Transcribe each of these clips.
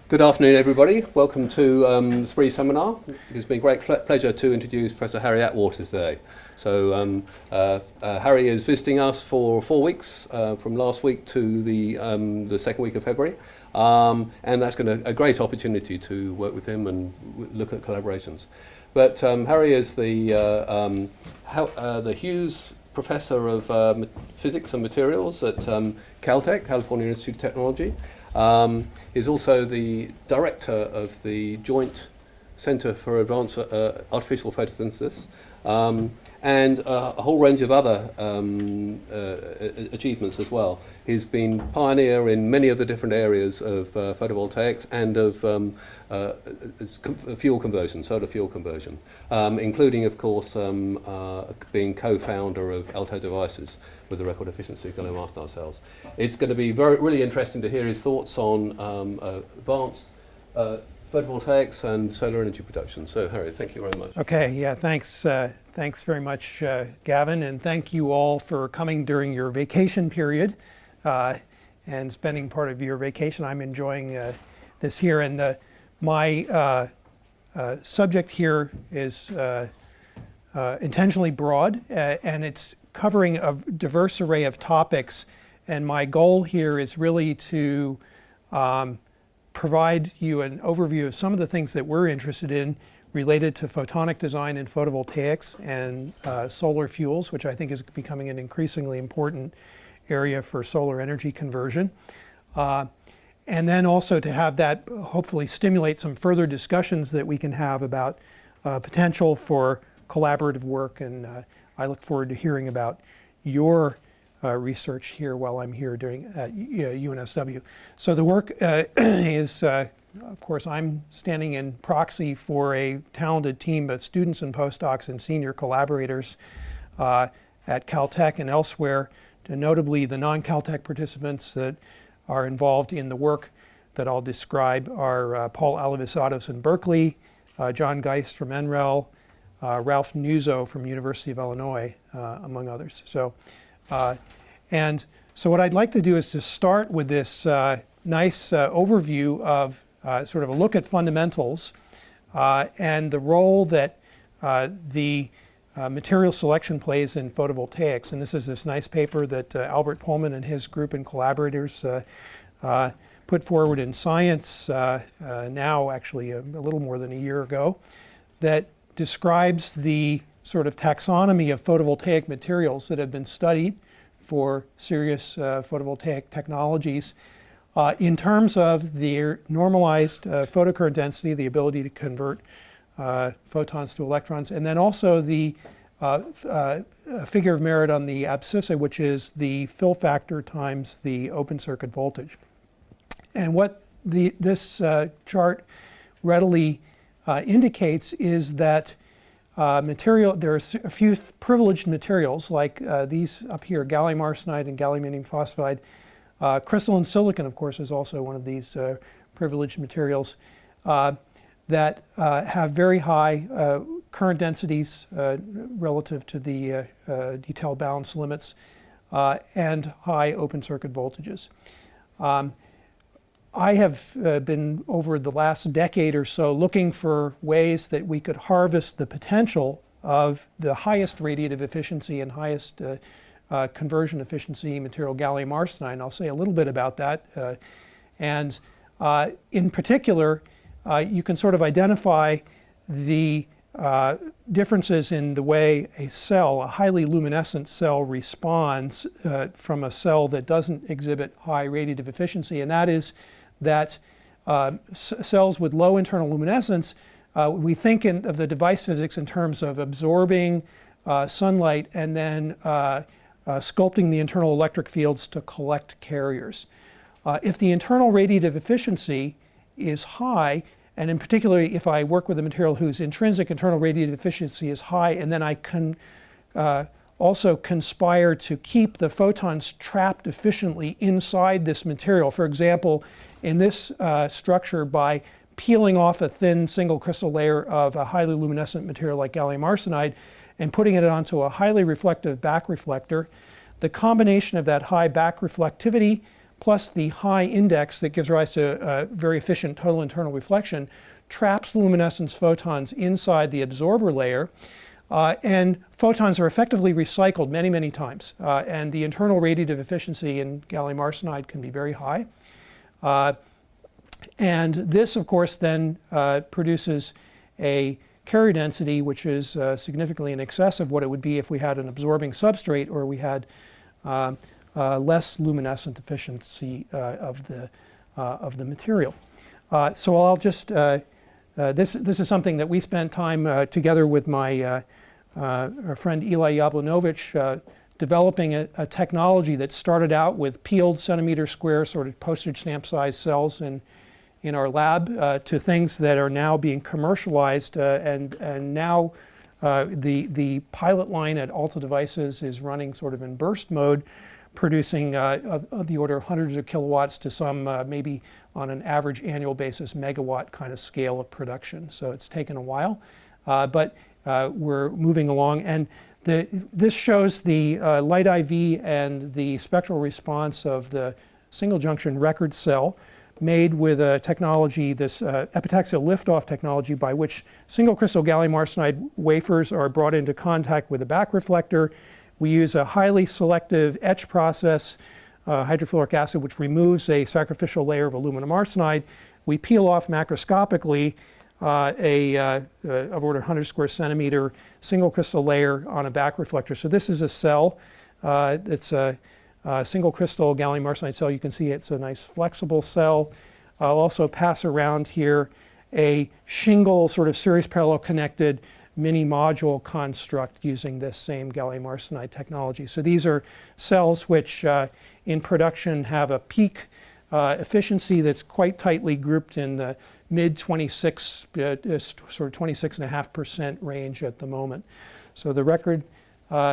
Good afternoon, everybody. Welcome to the SPREE seminar. It's been a great pleasure to introduce Professor Harry Atwater today. So Harry is visiting us for 4 weeks, from last week to the second week of February. And that's a great opportunity to work with him and look at collaborations. But Harry is the Hughes Professor of Physics and Materials at Caltech, California Institute of Technology. He's also the director of the Joint Center for Advanced Artificial Photosynthesis, and a whole range of other achievements as well. He's been pioneer in many of the different areas of photovoltaics and of fuel conversion, solar fuel conversion, including, of course, being co-founder of Alto Devices with the record efficiency gallium arsenide cells. It's going to be really interesting to hear his thoughts on advanced photovoltaics and solar energy production. So, Harry, thank you very much. Okay, yeah, thanks. Thanks very much, Gavin, and thank you all for coming during your vacation period and spending part of your vacation. I'm enjoying this here, and my subject here is intentionally broad, and it's covering a diverse array of topics, and my goal here is really to provide you an overview of some of the things that we're interested in related to photonic design in photovoltaics and solar fuels, which I think is becoming an increasingly important area for solar energy conversion. And then also to have that hopefully stimulate some further discussions that we can have about potential for collaborative work, and I look forward to hearing about your research here while I'm here at UNSW. So the work is, of course, I'm standing in proxy for a talented team of students and postdocs and senior collaborators at Caltech and elsewhere, notably the non-Caltech participants that are involved in the work that I'll describe are Paul Alivisatos in Berkeley, John Geist from NREL, Ralph Nuzzo from University of Illinois, among others. So, and so what I'd like to do is to start with this nice overview of sort of a look at fundamentals and the role that the material selection plays in photovoltaics. And this is this nice paper that Albert Pullman and his group and collaborators put forward in Science now actually a little more than a year ago, that describes the sort of taxonomy of photovoltaic materials that have been studied for serious photovoltaic technologies in terms of their normalized photocurrent density, the ability to convert photons to electrons, and then also the figure of merit on the abscissa, which is the fill factor times the open circuit voltage. And what this chart readily indicates is that there are a few privileged materials like these up here, gallium arsenide and gallium phosphide. Crystalline silicon, of course, is also one of these privileged materials that have very high current densities relative to the detailed balance limits and high open circuit voltages. I have been, over the last decade or so, looking for ways that we could harvest the potential of the highest radiative efficiency and highest conversion efficiency material, gallium arsenide. And I'll say a little bit about that. And in particular, you can sort of identify the differences in the way a cell, a highly luminescent cell, responds from a cell that doesn't exhibit high radiative efficiency. And that is that cells with low internal luminescence, we think of the device physics in terms of absorbing sunlight and then sculpting the internal electric fields to collect carriers. If the internal radiative efficiency is high, and in particular if I work with a material whose intrinsic internal radiative efficiency is high, and then I can also conspire to keep the photons trapped efficiently inside this material. For example, in this structure, by peeling off a thin single crystal layer of a highly luminescent material like gallium arsenide and putting it onto a highly reflective back reflector, the combination of that high back reflectivity plus the high index that gives rise to very efficient total internal reflection, traps luminescence photons inside the absorber layer. And photons are effectively recycled many, many times. And the internal radiative efficiency in gallium arsenide can be very high. And this, of course, then produces a carrier density which is significantly in excess of what it would be if we had an absorbing substrate or we had less luminescent efficiency of the material. So I'll just, this is something that we spent time together with my our friend Eli Yablonovich developing a technology that started out with peeled centimeter square sort of postage stamp size cells in our lab to things that are now being commercialized and now the pilot line at Alta Devices is running sort of in burst mode, producing of the order of hundreds of kilowatts to some maybe on an average annual basis megawatt kind of scale of production. So it's taken a while, but we're moving along. And this shows the light IV and the spectral response of the single junction record cell made with a technology, this epitaxial liftoff technology, by which single crystal gallium arsenide wafers are brought into contact with a back reflector. We use a highly selective etch process, hydrofluoric acid, which removes a sacrificial layer of aluminum arsenide. We peel off macroscopically of order 100 square centimeter single crystal layer on a back reflector. So this is a cell. It's a single crystal gallium arsenide cell. You can see it's a nice flexible cell. I'll also pass around here a shingle sort of series parallel connected mini module construct using this same gallium arsenide technology. So these are cells which in production have a peak efficiency that's quite tightly grouped in the mid 26, sort of 26.5% range at the moment. So the record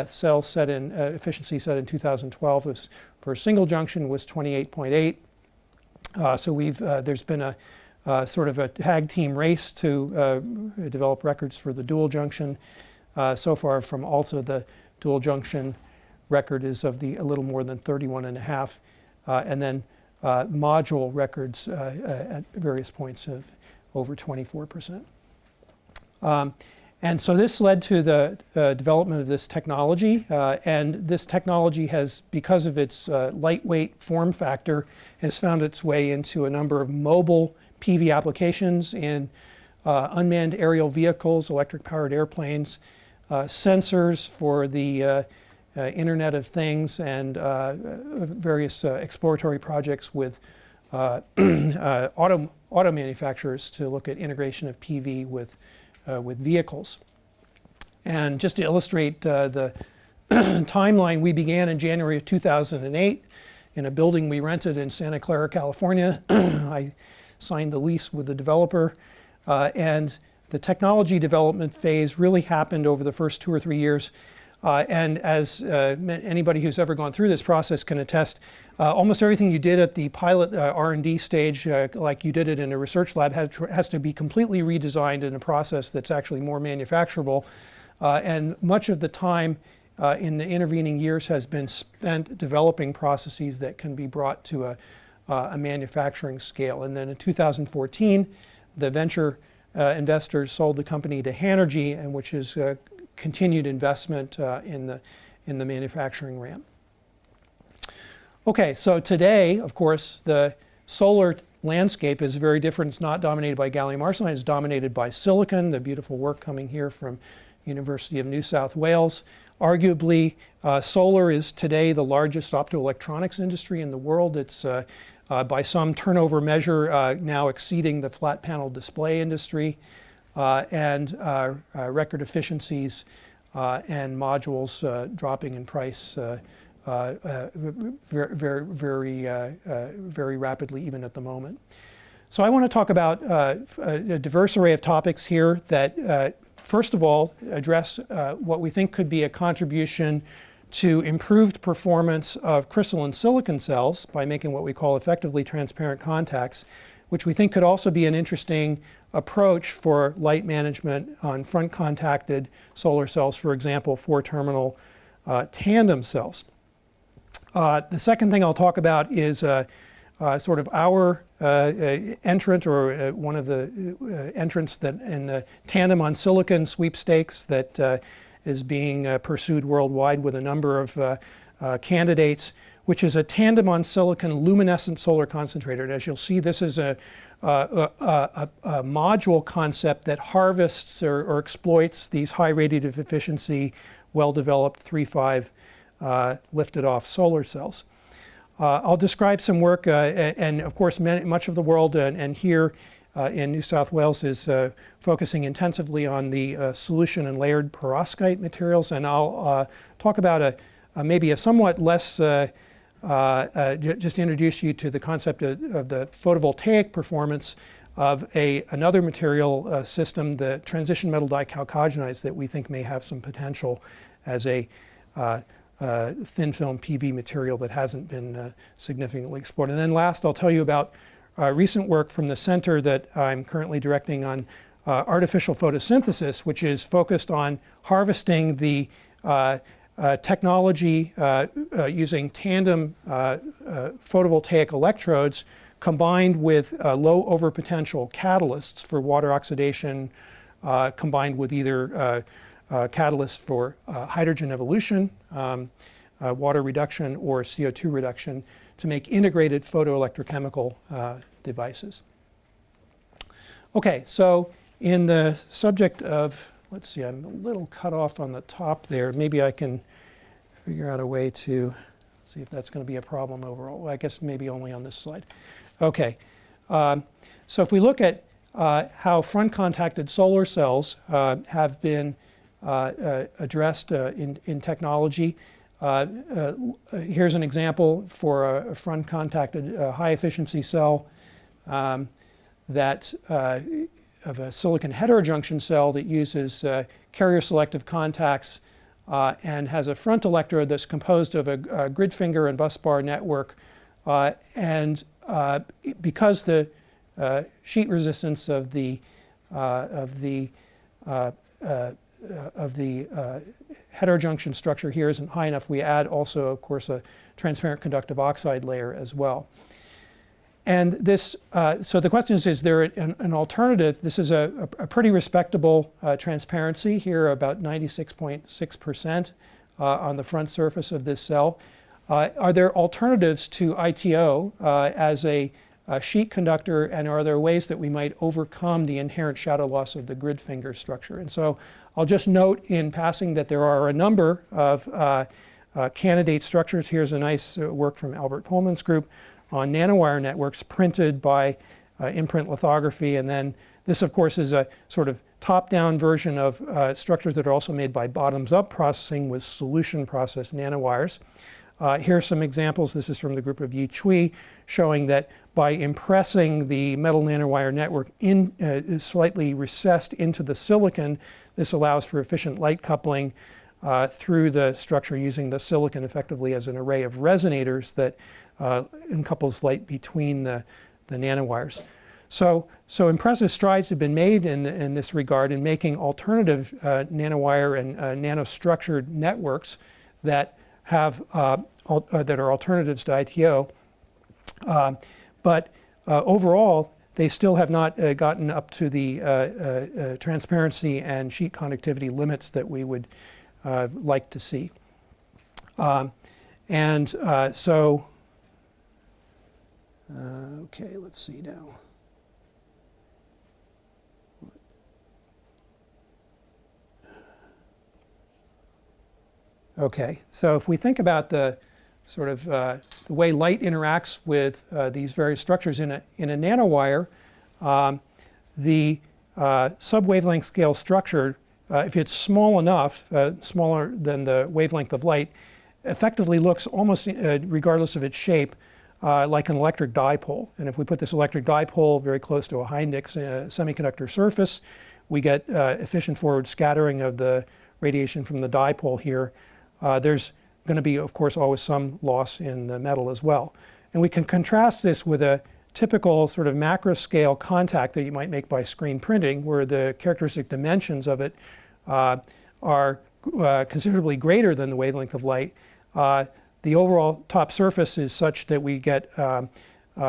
cell set in efficiency set in 2012 was for a single junction was 28.8. So we've there's been a sort of a tag team race to develop records for the dual junction. So far from Alta, the dual junction record is of a little more than 31.5, and then module records at various points of over 24%. And so this led to the development of this technology, and this technology has, because of its lightweight form factor, has found its way into a number of mobile PV applications in unmanned aerial vehicles, electric-powered airplanes, sensors for the Internet of Things, and various exploratory projects with auto manufacturers to look at integration of PV with vehicles. And just to illustrate the timeline, we began in January of 2008 in a building we rented in Santa Clara, California. I signed the lease with the developer, and the technology development phase really happened over the first 2 or 3 years. And as anybody who's ever gone through this process can attest, almost everything you did at the pilot R&D stage, like you did it in a research lab, has to be completely redesigned in a process that's actually more manufacturable. And much of the time in the intervening years has been spent developing processes that can be brought to a manufacturing scale. And then in 2014, the venture investors sold the company to Hanergy, and which is continued investment in the manufacturing ramp. Okay, so today, of course, the solar landscape is very different. It's not dominated by gallium arsenide, it's dominated by silicon, the beautiful work coming here from University of New South Wales. Arguably, solar is today the largest optoelectronics industry in the world. It's by some turnover measure now exceeding the flat panel display industry. And record efficiencies and modules dropping in price very rapidly even at the moment. So I want to talk about a diverse array of topics here that first of all address what we think could be a contribution to improved performance of crystalline silicon cells by making what we call effectively transparent contacts, which we think could also be an interesting approach for light management on front contacted solar cells, for example, 4-terminal tandem cells. The second thing I'll talk about is sort of our entrant, or one of the entrants that in the Tandem on Silicon sweepstakes that is being pursued worldwide with a number of candidates, which is a tandem on silicon luminescent solar concentrator. And as you'll see, this is a module concept that harvests or exploits these high radiative efficiency, well-developed 3.5 lifted off solar cells. I'll describe some work, and of course much of the world and here in New South Wales is focusing intensively on the solution and layered perovskite materials, and I'll talk about maybe a somewhat less, just introduce you to the concept of the photovoltaic performance of another material system, the transition metal dichalcogenides, that we think may have some potential as a thin film PV material that hasn't been significantly explored. And then last, I'll tell you about recent work from the center that I'm currently directing on artificial photosynthesis, which is focused on harvesting the technology using tandem photovoltaic electrodes combined with low overpotential catalysts for water oxidation, combined with either catalysts for hydrogen evolution, water reduction, or CO2 reduction to make integrated photoelectrochemical devices. Okay, so in the subject of, let's see, I'm a little cut off on the top there. Maybe I can figure out a way to see if that's going to be a problem overall. Well, I guess maybe only on this slide. Okay, so if we look at how front contacted solar cells have been addressed in technology. Here's an example for a front contacted high efficiency cell that of a silicon heterojunction cell that uses carrier selective contacts and has a front electrode that's composed of a grid finger and bus bar network, and because the sheet resistance of the heterojunction structure here isn't high enough, we add also, of course, a transparent conductive oxide layer as well. And this, so the question is there an alternative? This is a pretty respectable transparency here, about 96.6% on the front surface of this cell. Are there alternatives to ITO as a sheet conductor, and are there ways that we might overcome the inherent shadow loss of the grid finger structure? And so I'll just note in passing that there are a number of candidate structures. Here's a nice work from Albert Pullman's group on nanowire networks printed by imprint lithography. And then this, of course, is a sort of top-down version of structures that are also made by bottoms-up processing with solution process nanowires. Here are some examples. This is from the group of Yi Cui, showing that by impressing the metal nanowire network slightly recessed into the silicon, this allows for efficient light coupling through the structure using the silicon effectively as an array of resonators that encouples light between the nanowires. So impressive strides have been made in this regard in making alternative nanowire and nanostructured networks that have that are alternatives to ITO, but overall they still have not gotten up to the transparency and sheet conductivity limits that we would like to see. Okay, let's see now. Okay, so if we think about the sort of the way light interacts with these various structures in a nanowire, the sub-wavelength scale structure, if it's small enough, smaller than the wavelength of light, effectively looks almost, regardless of its shape, like an electric dipole. And if we put this electric dipole very close to a high-index semiconductor surface, we get efficient forward scattering of the radiation from the dipole here. There's going to be, of course, always some loss in the metal as well. And we can contrast this with a typical sort of macro scale contact that you might make by screen printing, where the characteristic dimensions of it are considerably greater than the wavelength of light. The overall top surface is such that we get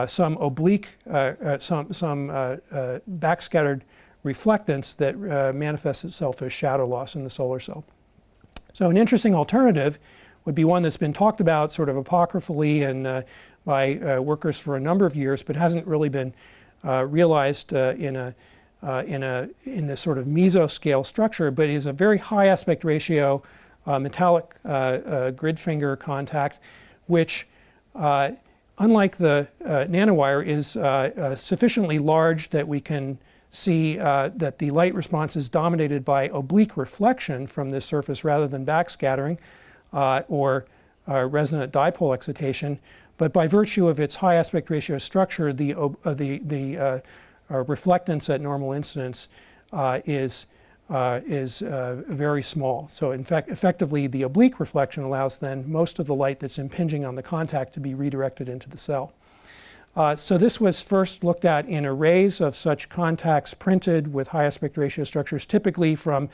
some oblique, some backscattered reflectance that manifests itself as shadow loss in the solar cell. So an interesting alternative would be one that's been talked about sort of apocryphally and by workers for a number of years, but hasn't really been realized in this sort of mesoscale structure, but is a very high aspect ratio metallic grid finger contact, which unlike the nanowire is sufficiently large that we can see that the light response is dominated by oblique reflection from this surface rather than backscattering or resonant dipole excitation. But by virtue of its high aspect ratio structure, the reflectance at normal incidence is very small. So in fact, effectively, the oblique reflection allows then most of the light that's impinging on the contact to be redirected into the cell. So this was first looked at in arrays of such contacts printed with high aspect ratio structures, typically from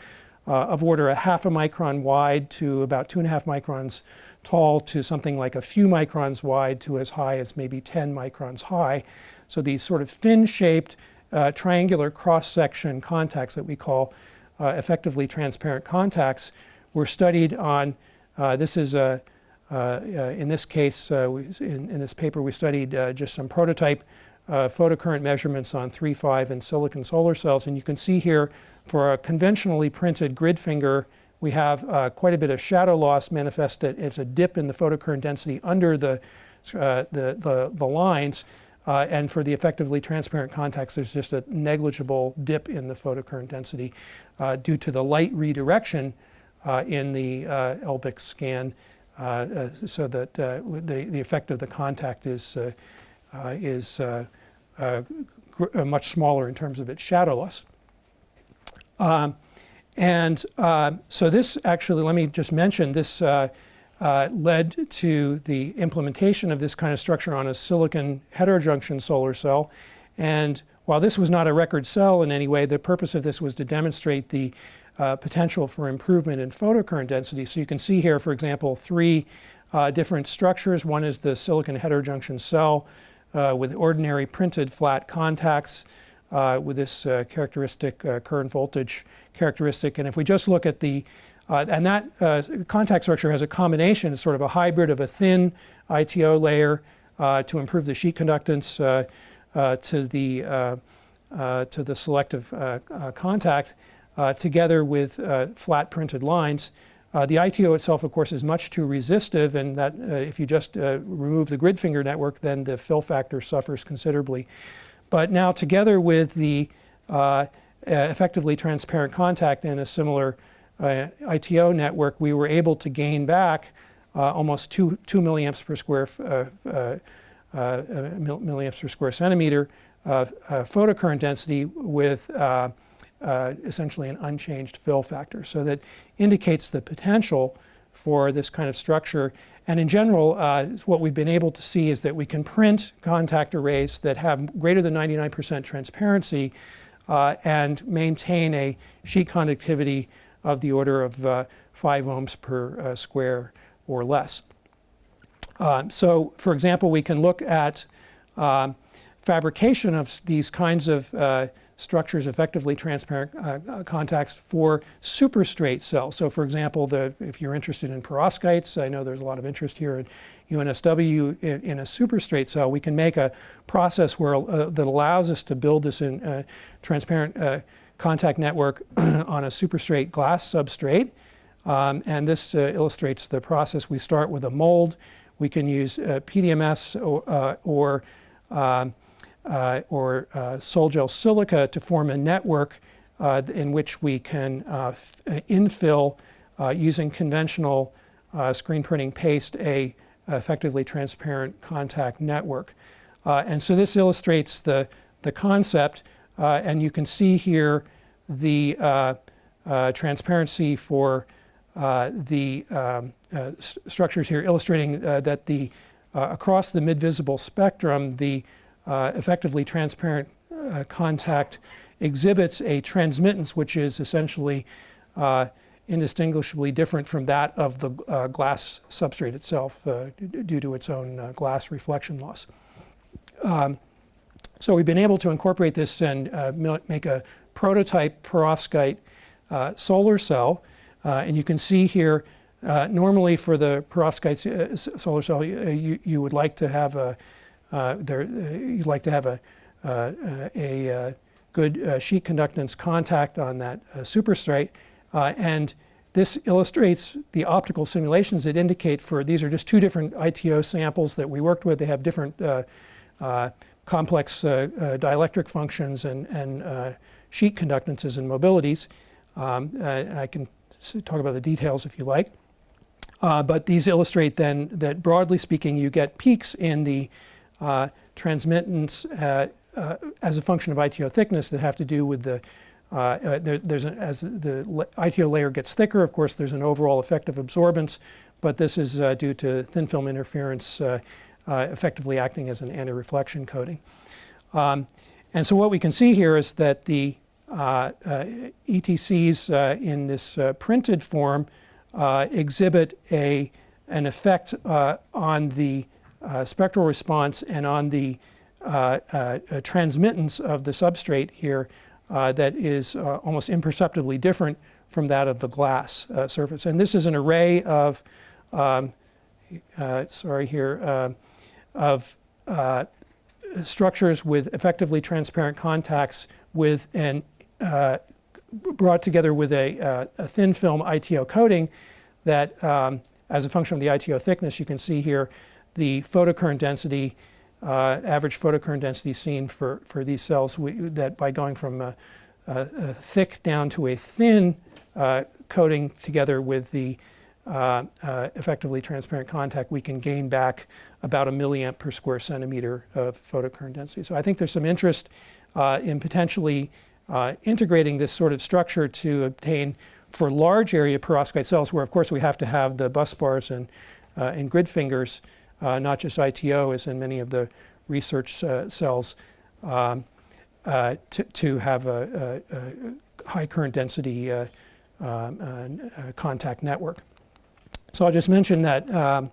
of order a half a micron wide to about 2.5 microns tall to something like a few microns wide to as high as maybe 10 microns high. So these sort of fin-shaped triangular cross-section contacts that we call effectively transparent contacts were studied on, this is in this case, in this paper we studied just some prototype photocurrent measurements on 3, 5 and silicon solar cells. And you can see here for a conventionally printed grid finger, we have quite a bit of shadow loss manifested as a dip in the photocurrent density under the lines. And for the effectively transparent contacts, there's just a negligible dip in the photocurrent density due to the light redirection in the Elbic scan, so that the effect of the contact is much smaller in terms of its shadow loss. So this actually, let me just mention, this led to the implementation of this kind of structure on a silicon heterojunction solar cell. And while this was not a record cell in any way, the purpose of this was to demonstrate the potential for improvement in photocurrent density. So you can see here, for example, 3 different structures. One is the silicon heterojunction cell with ordinary printed flat contacts with this characteristic current voltage characteristic. And if we just look at the and that contact structure has a combination, it's sort of a hybrid of a thin ITO layer to improve the sheet conductance to the selective contact together with flat printed lines. The ITO itself, of course, is much too resistive, and that if you just remove the grid finger network, then the fill factor suffers considerably. But now together with the effectively transparent contact and a similar ITO network, we were able to gain back almost 2 milliamps per square milliamps per square centimeter of photocurrent density with essentially an unchanged fill factor. So that indicates the potential for this kind of structure. And in general, what we've been able to see is that we can print contact arrays that have greater than 99% transparency and maintain a sheet conductivity of the order of 5 ohms per square or less. So, for example, we can look at fabrication of these kinds of structures, effectively transparent contacts for superstrate cells. So, for example, if you're interested in perovskites, I know there's a lot of interest here at UNSW in a superstrate cell. We can make a process where that allows us to build this in transparent contact network on a superstrate glass substrate. And this illustrates the process. We start with a mold. We can use PDMS or sol gel silica to form a network in which we can infill using conventional screen printing paste a effectively transparent contact network. And so this illustrates the concept, and you can see here the transparency for the structures here, illustrating that across the mid-visible spectrum, the effectively transparent contact exhibits a transmittance which is essentially indistinguishably different from that of the glass substrate itself due to its own glass reflection loss. So we've been able to incorporate this and make a prototype perovskite solar cell. And you can see here, normally for the perovskite solar cell, you would like to have a good sheet conductance contact on that superstrate. And this illustrates the optical simulations that indicate these are just two different ITO samples that we worked with. They have different complex dielectric functions and sheet conductances and mobilities. I can talk about the details if you like. But these illustrate then that broadly speaking, you get peaks in the transmittance as a function of ITO thickness that have to do with the as the ITO layer gets thicker, of course, there's an overall effect of absorbance, but this is due to thin film interference effectively acting as an anti-reflection coating. And so what we can see here is that the ETCs in this printed form exhibit an effect on the spectral response and on the transmittance of the substrate here that is almost imperceptibly different from that of the glass surface. And this is an array of, structures with effectively transparent contacts with brought together with a thin film ITO coating that, as a function of the ITO thickness, you can see here the photocurrent density, average photocurrent density seen for these cells, that by going from a thick down to a thin coating together with the effectively transparent contact, we can gain back about 1 milliamp per square centimeter of photocurrent density. So I think there's some interest in potentially integrating this sort of structure to obtain for large area perovskite cells, where of course we have to have the bus bars and grid fingers, not just ITO as in many of the research cells, to have a high current density contact network. So I'll just mention that,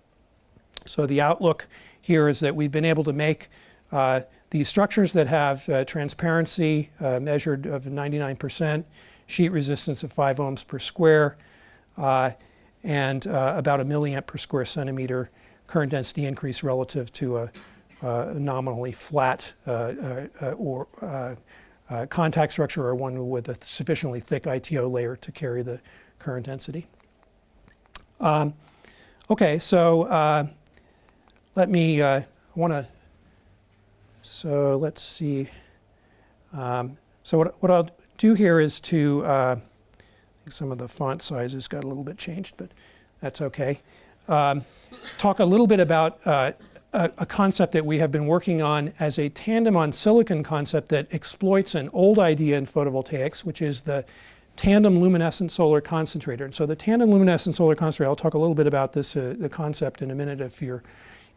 so the outlook here is that we've been able to make these structures that have transparency measured of 99%, sheet resistance of 5 ohms per square, and about 1 milliamp per square centimeter current density increase relative to a nominally flat or contact structure, or one with a sufficiently thick ITO layer to carry the current density. Okay, so so let's see. So what I'll do here is to, I think some of the font sizes got a little bit changed, but that's okay. Talk a little bit about a concept that we have been working on as a tandem on silicon concept that exploits an old idea in photovoltaics, which is the tandem luminescent solar concentrator. And so the tandem luminescent solar concentrator, I'll talk a little bit about this, the concept in a minute if you're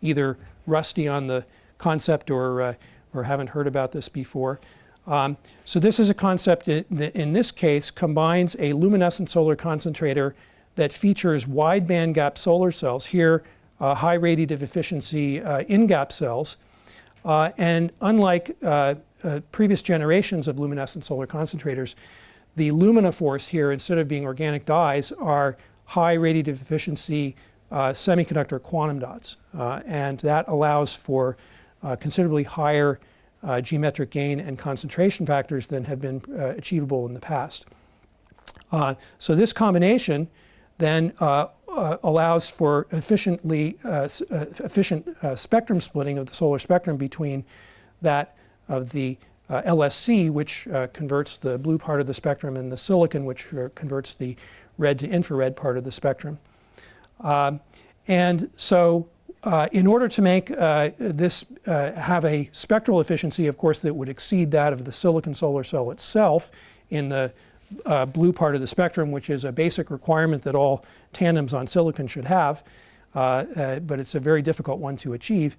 either rusty on the concept or haven't heard about this before. So this is a concept that in this case combines a luminescent solar concentrator that features wide bandgap solar cells, here high radiative efficiency in-gap cells. And unlike previous generations of luminescent solar concentrators, the lumina force here, instead of being organic dyes, are high radiative efficiency semiconductor quantum dots. And that allows for considerably higher geometric gain and concentration factors than have been achievable in the past. So this combination then allows for efficient spectrum splitting of the solar spectrum between that of the LSC, which converts the blue part of the spectrum, and the silicon, which converts the red to infrared part of the spectrum. And so in order to make this have a spectral efficiency, of course, that would exceed that of the silicon solar cell itself in the blue part of the spectrum, which is a basic requirement that all tandems on silicon should have, but it's a very difficult one to achieve,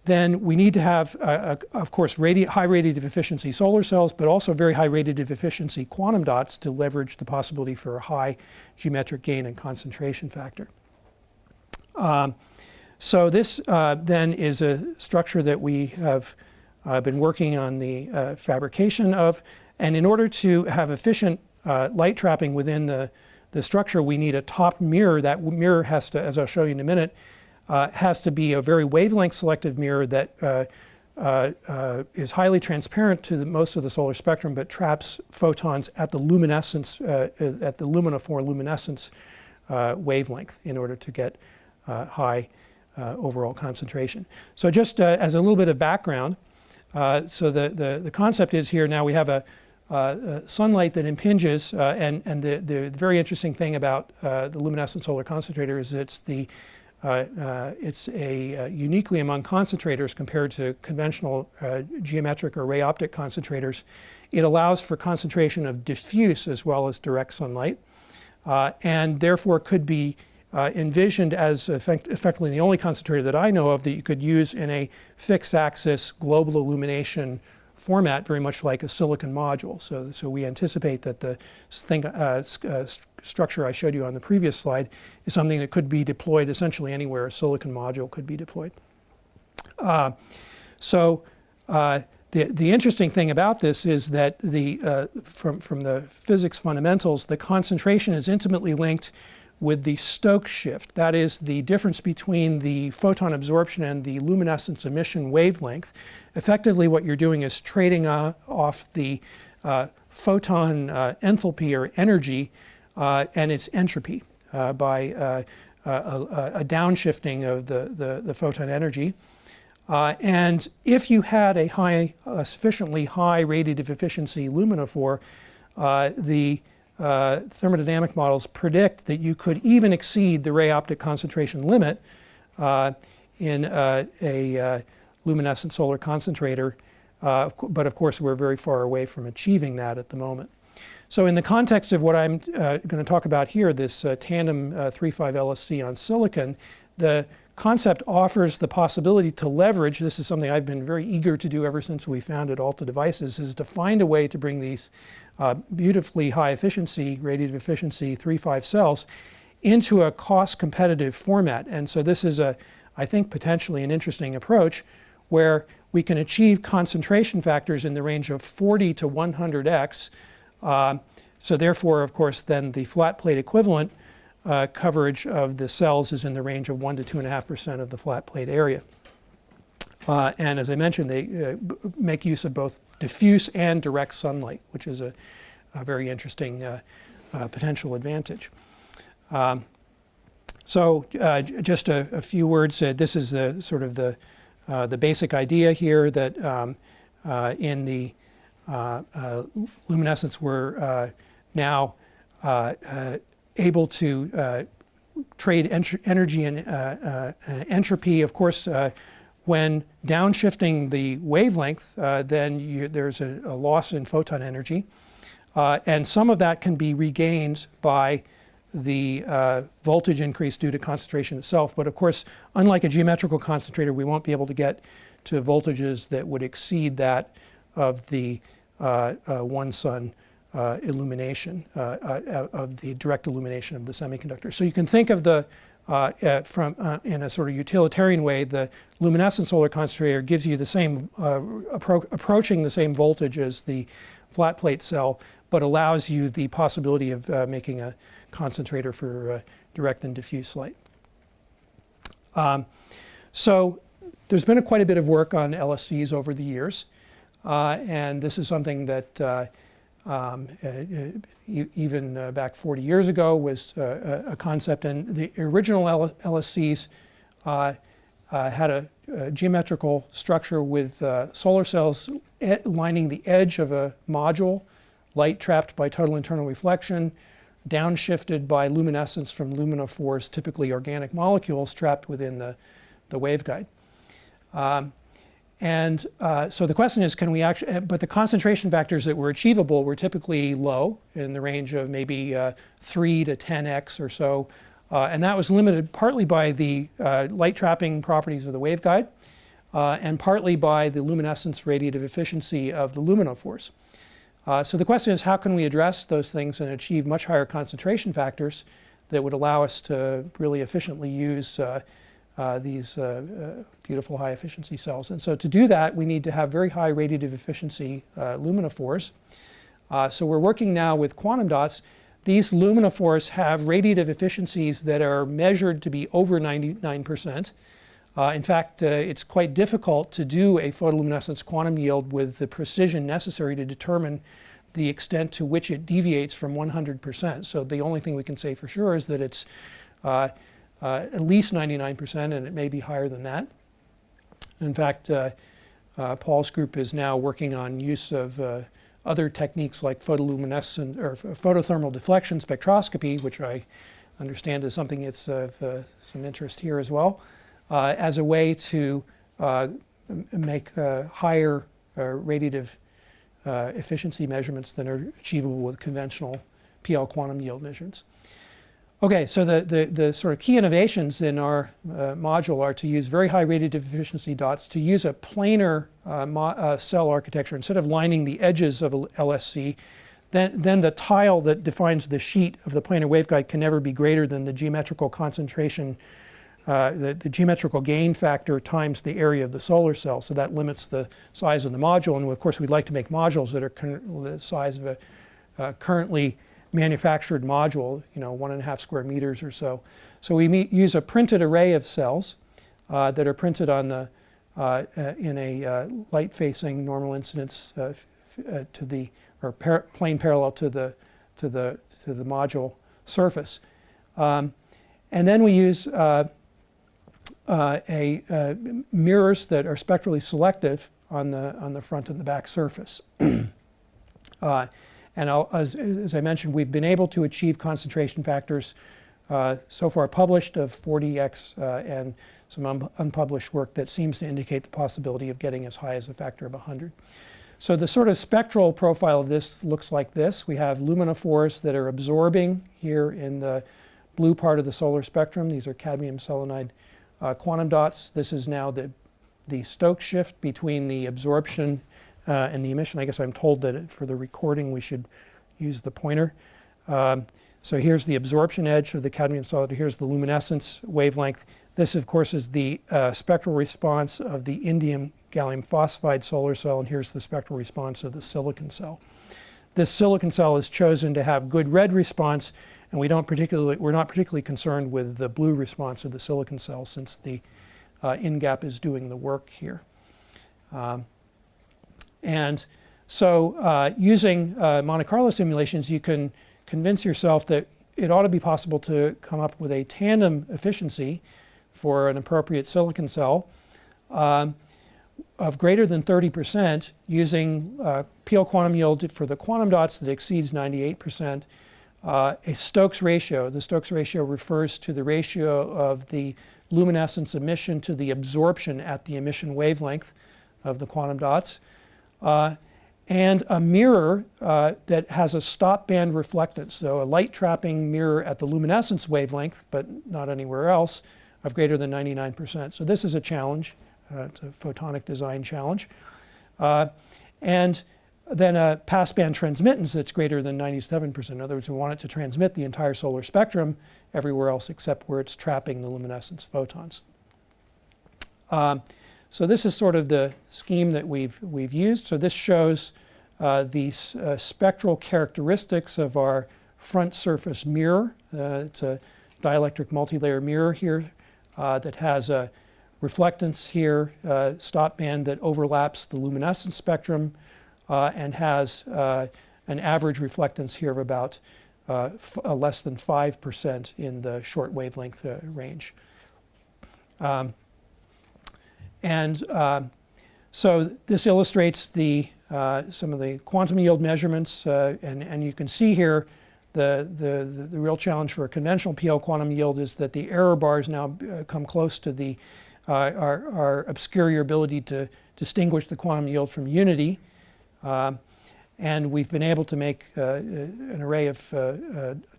then we need to have, of course, high radiative efficiency solar cells, but also very high radiative efficiency quantum dots to leverage the possibility for a high geometric gain and concentration factor. So this then is a structure that we have been working on the fabrication of. And in order to have efficient light trapping within the structure, we need a top mirror. That mirror has to, as I'll show you in a minute, has to be a very wavelength selective mirror that is highly transparent to most of the solar spectrum, but traps photons at the luminescence, at the luminophore luminescence wavelength in order to get high overall concentration. So just as a little bit of background, so the concept is here now we have a sunlight that impinges, and the very interesting thing about the luminescent solar concentrator is it's uniquely among concentrators compared to conventional geometric or ray optic concentrators. It allows for concentration of diffuse as well as direct sunlight, and therefore could be envisioned as effectively the only concentrator that I know of that you could use in a fixed axis global illumination format, very much like a silicon module. So we anticipate that the structure I showed you on the previous slide is something that could be deployed essentially anywhere a silicon module could be deployed. The interesting thing about this is that from the physics fundamentals, the concentration is intimately linked with the Stokes shift. That is the difference between the photon absorption and the luminescence emission wavelength. Effectively, what you're doing is trading off the photon enthalpy or energy and its entropy by a downshifting of the photon energy. And if you had a sufficiently high radiative efficiency luminophore, the thermodynamic models predict that you could even exceed the ray optic concentration limit in a luminescent solar concentrator, but of course we're very far away from achieving that at the moment. So in the context of what I'm going to talk about here, this Tandem 3.5 LSC on silicon, the concept offers the possibility to leverage, this is something I've been very eager to do ever since we founded Alta Devices, is to find a way to bring these beautifully high efficiency, radiative efficiency 3.5 cells into a cost competitive format. And so this is I think potentially an interesting approach where we can achieve concentration factors in the range of 40 to 100x. So therefore, of course, then the flat plate equivalent coverage of the cells is in the range of 1 to 2.5% of the flat plate area. And as I mentioned, they make use of both diffuse and direct sunlight, which is a very interesting potential advantage. Just a few words. This is the sort of the basic idea here that in the luminescence we're now able to trade energy and entropy. Of course, when downshifting the wavelength, then there's a loss in photon energy. And some of that can be regained by the voltage increase due to concentration itself. But of course, unlike a geometrical concentrator, we won't be able to get to voltages that would exceed that of the one sun illumination, of the direct illumination of the semiconductor. So you can think of the in a sort of utilitarian way, the luminescent solar concentrator gives you the same, approaching the same voltage as the flat plate cell, but allows you the possibility of making a concentrator for direct and diffuse light. So there's been quite a bit of work on LSCs over the years, and this is something that even back 40 years ago was a concept, and the original LSCs had a geometrical structure with solar cells lining the edge of a module, light trapped by total internal reflection, downshifted by luminescence from luminophores, typically organic molecules trapped within the waveguide. So the question is, can we actually, but the concentration factors that were achievable were typically low, in the range of maybe 3 to 10x or so. And that was limited partly by the light trapping properties of the waveguide and partly by the luminescence radiative efficiency of the luminophores. So the question is, how can we address those things and achieve much higher concentration factors that would allow us to really efficiently use these beautiful high efficiency cells. And so to do that, we need to have very high radiative efficiency luminophores. So we're working now with quantum dots. These luminophores have radiative efficiencies that are measured to be over 99%. In fact, it's quite difficult to do a photoluminescence quantum yield with the precision necessary to determine the extent to which it deviates from 100%. So the only thing we can say for sure is that it's at least 99%, and it may be higher than that. In fact, Paul's group is now working on use of other techniques like photoluminescent or photothermal deflection spectroscopy, which I understand is something that's of some interest here as well, as a way to make higher radiative efficiency measurements than are achievable with conventional PL quantum yield measurements. Okay, so the sort of key innovations in our module are to use very high radiative efficiency dots, to use a planar cell architecture. Instead of lining the edges of a LSC, then the tile that defines the sheet of the planar waveguide can never be greater than the geometrical concentration, the geometrical gain factor times the area of the solar cell. So that limits the size of the module. And of course, we'd like to make modules that are the size of a currently manufactured module, 1.5 square meters or so. So we use a printed array of cells that are printed on the in a light-facing normal incidence to the plane parallel to the module surface, and then we use mirrors that are spectrally selective on the front and the back surface. And as I mentioned, we've been able to achieve concentration factors so far published of 40x and some unpublished work that seems to indicate the possibility of getting as high as a factor of 100. So the sort of spectral profile of this looks like this. We have luminophores that are absorbing here in the blue part of the solar spectrum. These are cadmium selenide quantum dots. This is now the Stokes shift between the absorption and the emission. I guess I'm told that for the recording we should use the pointer. So here's the absorption edge of the cadmium solid. Here's the luminescence wavelength. This, of course, is the spectral response of the indium gallium phosphide solar cell, and here's the spectral response of the silicon cell. This silicon cell is chosen to have good red response, and we're not particularly concerned with the blue response of the silicon cell, since the INGAP is doing the work here. And so using Monte Carlo simulations, you can convince yourself that it ought to be possible to come up with a tandem efficiency for an appropriate silicon cell of greater than 30% using PL quantum yield for the quantum dots that exceeds 98%, a Stokes ratio. The Stokes ratio refers to the ratio of the luminescence emission to the absorption at the emission wavelength of the quantum dots. And a mirror that has a stop band reflectance, so a light trapping mirror at the luminescence wavelength, but not anywhere else, of greater than 99%. So this is a challenge. It's a photonic design challenge. And then a passband transmittance that's greater than 97%. In other words, we want it to transmit the entire solar spectrum everywhere else except where it's trapping the luminescence photons. So this is sort of the scheme that we've used. So this shows the spectral characteristics of our front surface mirror. It's a dielectric multilayer mirror here that has a reflectance here, stop band that overlaps the luminescence spectrum, and has an average reflectance here of about less than 5% in the short wavelength range. So this illustrates some of the quantum yield measurements, and you can see here the real challenge for a conventional PL quantum yield is that the error bars now come close to our obscure your ability to distinguish the quantum yield from unity. And we've been able to make an array of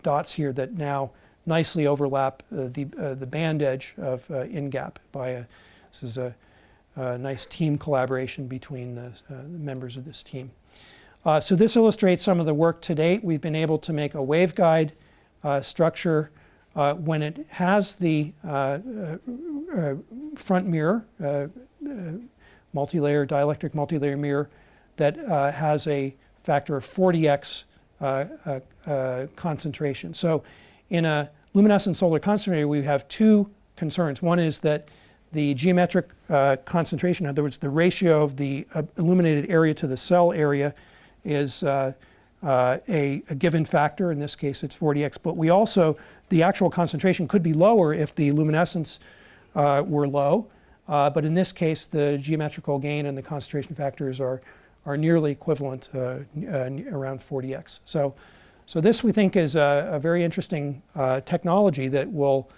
dots here that now nicely overlap the band edge of INGAP this is a nice team collaboration between the members of this team. So this illustrates some of the work to date. We've been able to make a waveguide structure when it has the front mirror, multi-layer, dielectric multi-layer mirror that has a factor of 40x concentration. So in a luminescent solar concentrator, we have two concerns. One is that the geometric concentration, in other words, the ratio of the illuminated area to the cell area is a given factor. In this case, it's 40x. But we also, the actual concentration could be lower if the luminescence were low. But in this case, the geometrical gain and the concentration factors are nearly equivalent, around 40x. So this we think is a very interesting technology that will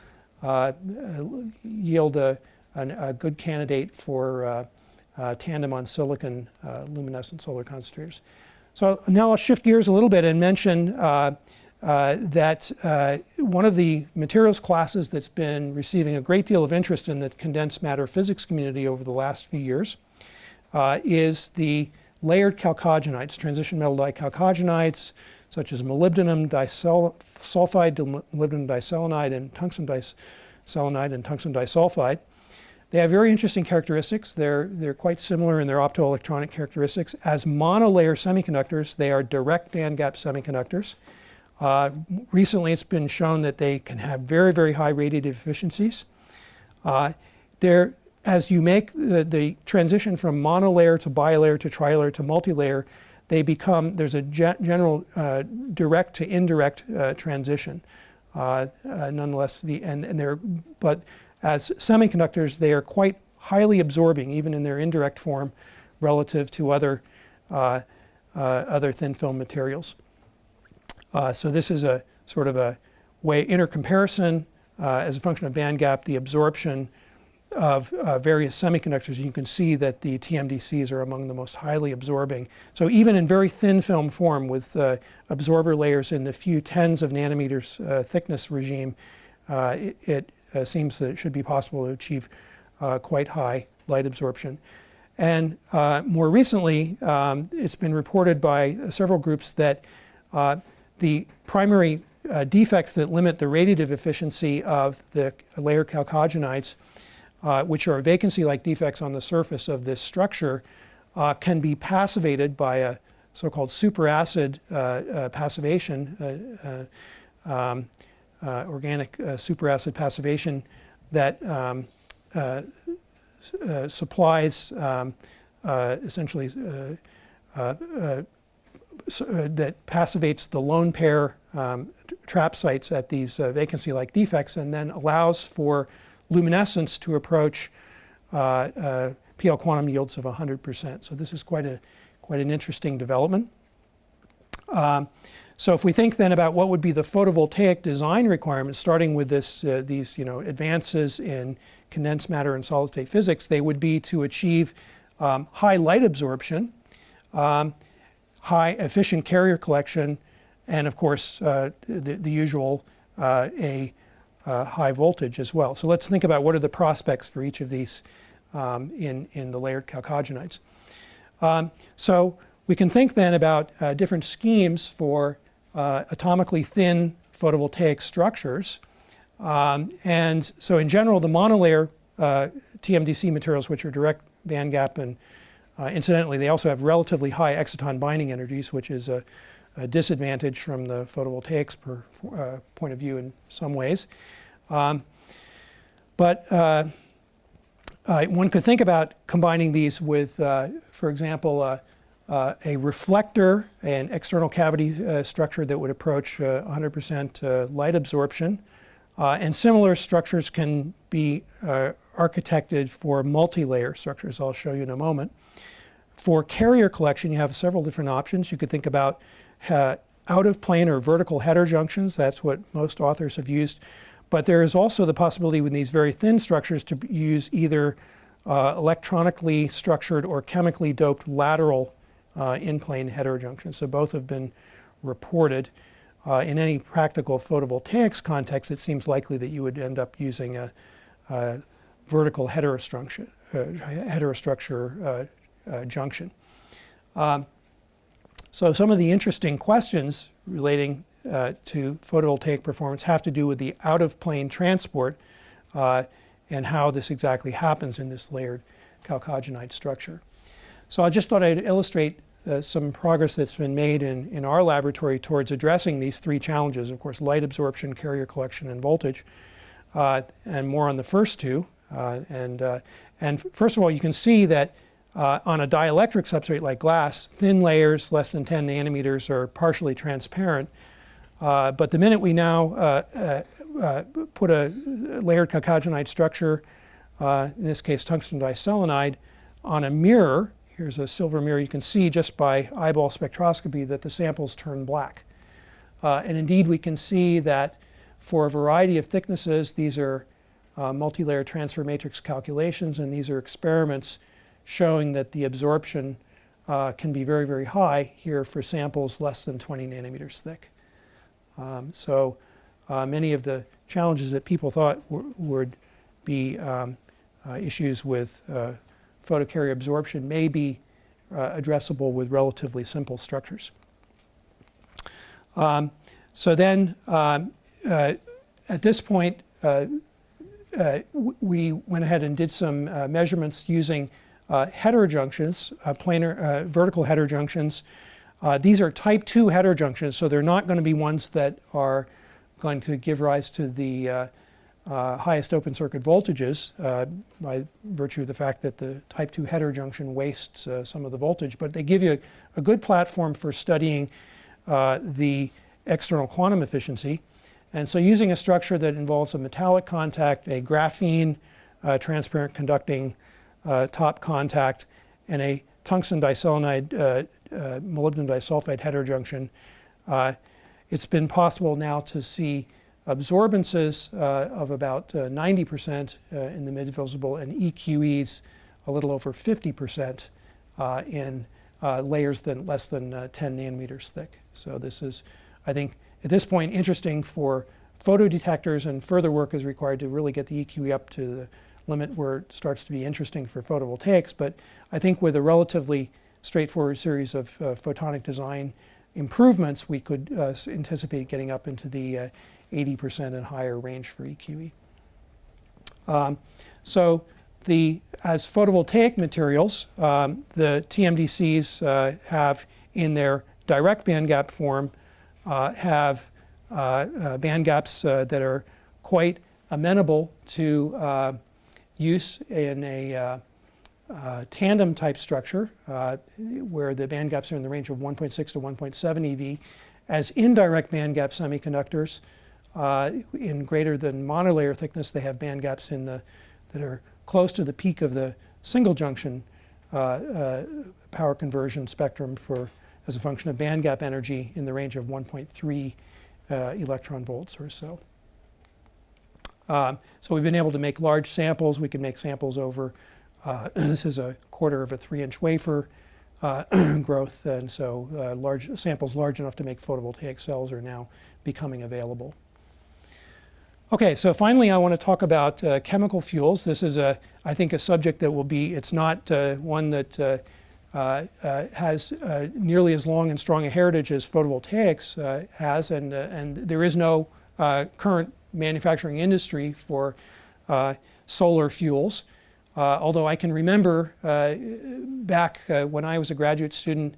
yield a good candidate for tandem on silicon luminescent solar concentrators. So now I'll shift gears a little bit and mention that one of the materials classes that's been receiving a great deal of interest in the condensed matter physics community over the last few years is the layered chalcogenides, transition metal dichalcogenides, such as molybdenum disulfide, molybdenum diselenide, and tungsten diselenide and tungsten disulfide. They have very interesting characteristics. They're quite similar in their optoelectronic characteristics. As monolayer semiconductors, they are direct bandgap semiconductors. Recently, it's been shown that they can have very, very high radiative efficiencies. As you make the transition from monolayer to bilayer to trilayer to multilayer, they become, there's a general direct to indirect transition. Nonetheless, but as semiconductors, they are quite highly absorbing, even in their indirect form, relative to other thin film materials. So this is a sort of a way, intercomparison as a function of band gap, the absorption of various semiconductors. You can see that the TMDCs are among the most highly absorbing. So even in very thin film form with absorber layers in the few tens of nanometers thickness regime, it seems that it should be possible to achieve quite high light absorption. And more recently, it's been reported by several groups that the primary defects that limit the radiative efficiency of the layer chalcogenides, which are vacancy-like defects on the surface of this structure, can be passivated by a so-called superacid passivation, organic superacid passivation that supplies essentially that passivates the lone pair trap sites at these vacancy-like defects, and then allows for luminescence to approach PL quantum yields of 100%. So this is quite an interesting development. So if we think then about what would be the photovoltaic design requirements, starting with these advances in condensed matter and solid state physics, they would be to achieve high light absorption, high efficient carrier collection, and of course the usual high voltage as well. So let's think about what are the prospects for each of these in the layered chalcogenides. So we can think then about different schemes for atomically thin photovoltaic structures. And so in general, the monolayer TMDC materials, which are direct band gap, and incidentally, they also have relatively high exciton binding energies, which is a disadvantage from the photovoltaics point of view in some ways. But one could think about combining these with, for example, a reflector, an external cavity structure that would approach 100% light absorption. And similar structures can be architected for multi-layer structures. I'll show you in a moment. For carrier collection, you have several different options. You could think about out-of-plane or vertical heterojunctions. That's what most authors have used. But there is also the possibility with these very thin structures to use either electronically structured or chemically doped lateral in-plane heterojunctions. So both have been reported. In any practical photovoltaics context, it seems likely that you would end up using a vertical heterostructure junction. So some of the interesting questions relating to photovoltaic performance have to do with the out-of-plane transport and how this exactly happens in this layered chalcogenide structure. So I just thought I'd illustrate some progress that's been made in our laboratory towards addressing these three challenges, of course, light absorption, carrier collection, and voltage, and more on the first two. And first of all, you can see that on a dielectric substrate like glass, thin layers less than 10 nanometers are partially transparent. But the minute we now put a layered chalcogenide structure, in this case tungsten diselenide, on a mirror, here's a silver mirror, you can see just by eyeball spectroscopy that the samples turn black. And indeed, we can see that for a variety of thicknesses, these are multi-layer transfer matrix calculations, and these are experiments showing that the absorption can be very, very high here for samples less than 20 nanometers thick. So many of the challenges that people thought would be issues with photocarrier absorption may be addressable with relatively simple structures. So then at this point, we went ahead and did some measurements using heterojunctions, planar vertical heterojunctions. These are type 2 heterojunctions, so they're not going to be ones that are going to give rise to the highest open circuit voltages by virtue of the fact that the type 2 heterojunction wastes some of the voltage, but they give you a good platform for studying the external quantum efficiency. And so using a structure that involves a metallic contact, a graphene transparent conducting top contact, and a tungsten diselenide molybdenum disulfide heterojunction, it's been possible now to see absorbances of about 90% in the mid-visible and EQEs a little over 50% in layers less than 10 nanometers thick. So this is, I think, at this point interesting for photodetectors, and further work is required to really get the EQE up to the limit where it starts to be interesting for photovoltaics. But I think with a relatively straightforward series of photonic design improvements, we could anticipate getting up into the 80% and higher range for EQE. So as photovoltaic materials, the TMDCs have in their direct bandgap form have bandgaps that are quite amenable to use in a tandem type structure where the bandgaps are in the range of 1.6 to 1.7 eV, as indirect bandgap semiconductors in greater than monolayer thickness. They have bandgaps that are close to the peak of the single junction power conversion spectrum as a function of bandgap energy in the range of 1.3 electron volts or so. So we've been able to make large samples. We can make samples over, this is a quarter of a 3-inch wafer growth, and so large samples large enough to make photovoltaic cells are now becoming available. Okay, so finally I want to talk about chemical fuels. This is, I think, a subject that will be, it's not one that has nearly as long and strong a heritage as photovoltaics has, and there is no current manufacturing industry for solar fuels. Although I can remember back when I was a graduate student,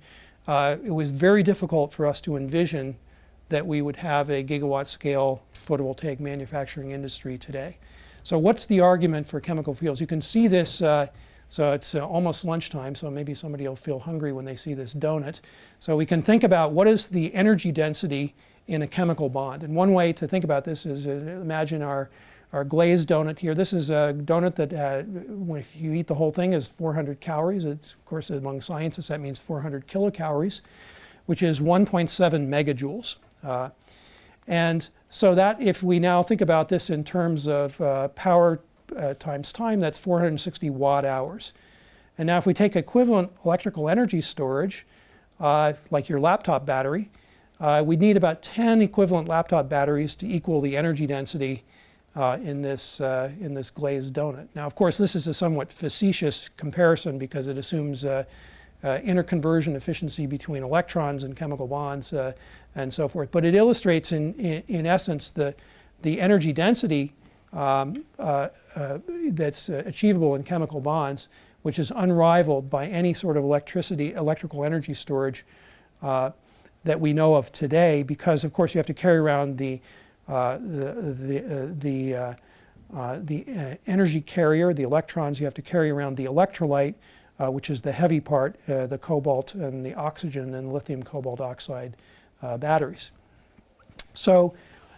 it was very difficult for us to envision that we would have a gigawatt scale photovoltaic manufacturing industry today. So what's the argument for chemical fuels? You can see this, so it's almost lunchtime, so maybe somebody will feel hungry when they see this donut. So we can think about what is the energy density in a chemical bond. And one way to think about this is imagine our glazed donut here. This is a donut that, if you eat the whole thing, is 400 calories. It's, of course, among scientists, that means 400 kilocalories, which is 1.7 megajoules. And so that, if we now think about this in terms of power times time, that's 460 watt hours. And now if we take equivalent electrical energy storage, like your laptop battery, we'd need about 10 equivalent laptop batteries to equal the energy density in this glazed donut. Now, of course, this is a somewhat facetious comparison because it assumes interconversion efficiency between electrons and chemical bonds and so forth. But it illustrates in essence the energy density that's achievable in chemical bonds, which is unrivaled by any sort of electrical energy storage that we know of today, because of course you have to carry around the energy carrier, the electrons. You have to carry around the electrolyte, which is the heavy part, the cobalt and the oxygen and lithium cobalt oxide batteries. So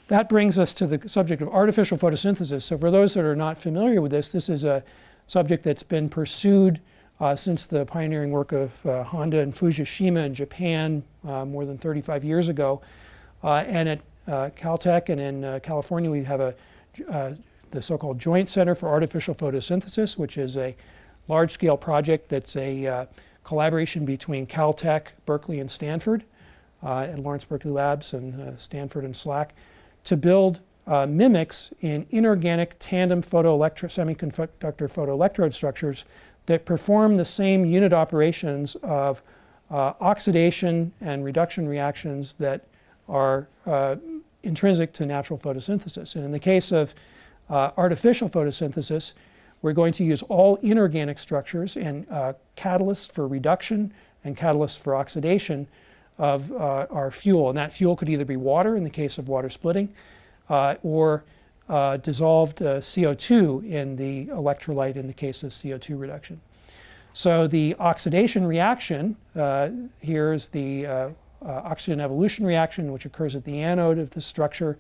that brings us to the subject of artificial photosynthesis. So for those that are not familiar with this, this is a subject that's been pursued since the pioneering work of Honda and Fukushima in Japan more than 35 years ago. And at Caltech and in California, we have the so-called Joint Center for Artificial Photosynthesis, which is a large-scale project that's a collaboration between Caltech, Berkeley, and Stanford, and Lawrence Berkeley Labs and Stanford and SLAC, to build mimics in inorganic tandem semiconductor photoelectrode structures that perform the same unit operations of oxidation and reduction reactions that are intrinsic to natural photosynthesis. And in the case of artificial photosynthesis, we're going to use all inorganic structures and catalysts for reduction and catalysts for oxidation of our fuel. And that fuel could either be water in the case of water splitting, or dissolved CO2 in the electrolyte in the case of CO2 reduction. So the oxidation reaction, here's the oxygen evolution reaction, which occurs at the anode of the structure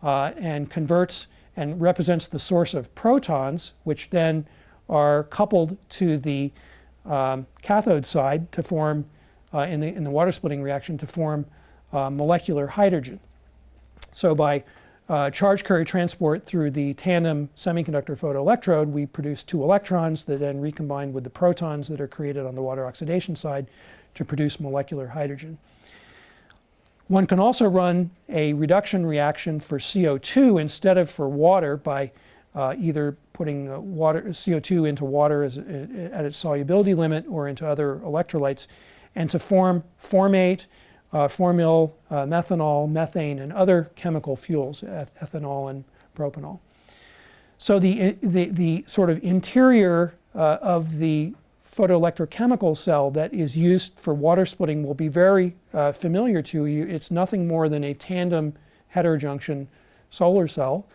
and converts and represents the source of protons, which then are coupled to the cathode side to form, in the water splitting reaction, to form molecular hydrogen. So by charge carrier transport through the tandem semiconductor photoelectrode, we produce two electrons that then recombine with the protons that are created on the water oxidation side to produce molecular hydrogen. One can also run a reduction reaction for CO2 instead of for water by either putting CO2 into water at its solubility limit or into other electrolytes, and to form formate, formyl, methanol, methane, and other chemical fuels, ethanol and propanol. So the sort of interior of the photoelectrochemical cell that is used for water splitting will be very familiar to you. It's nothing more than a tandem heterojunction solar cell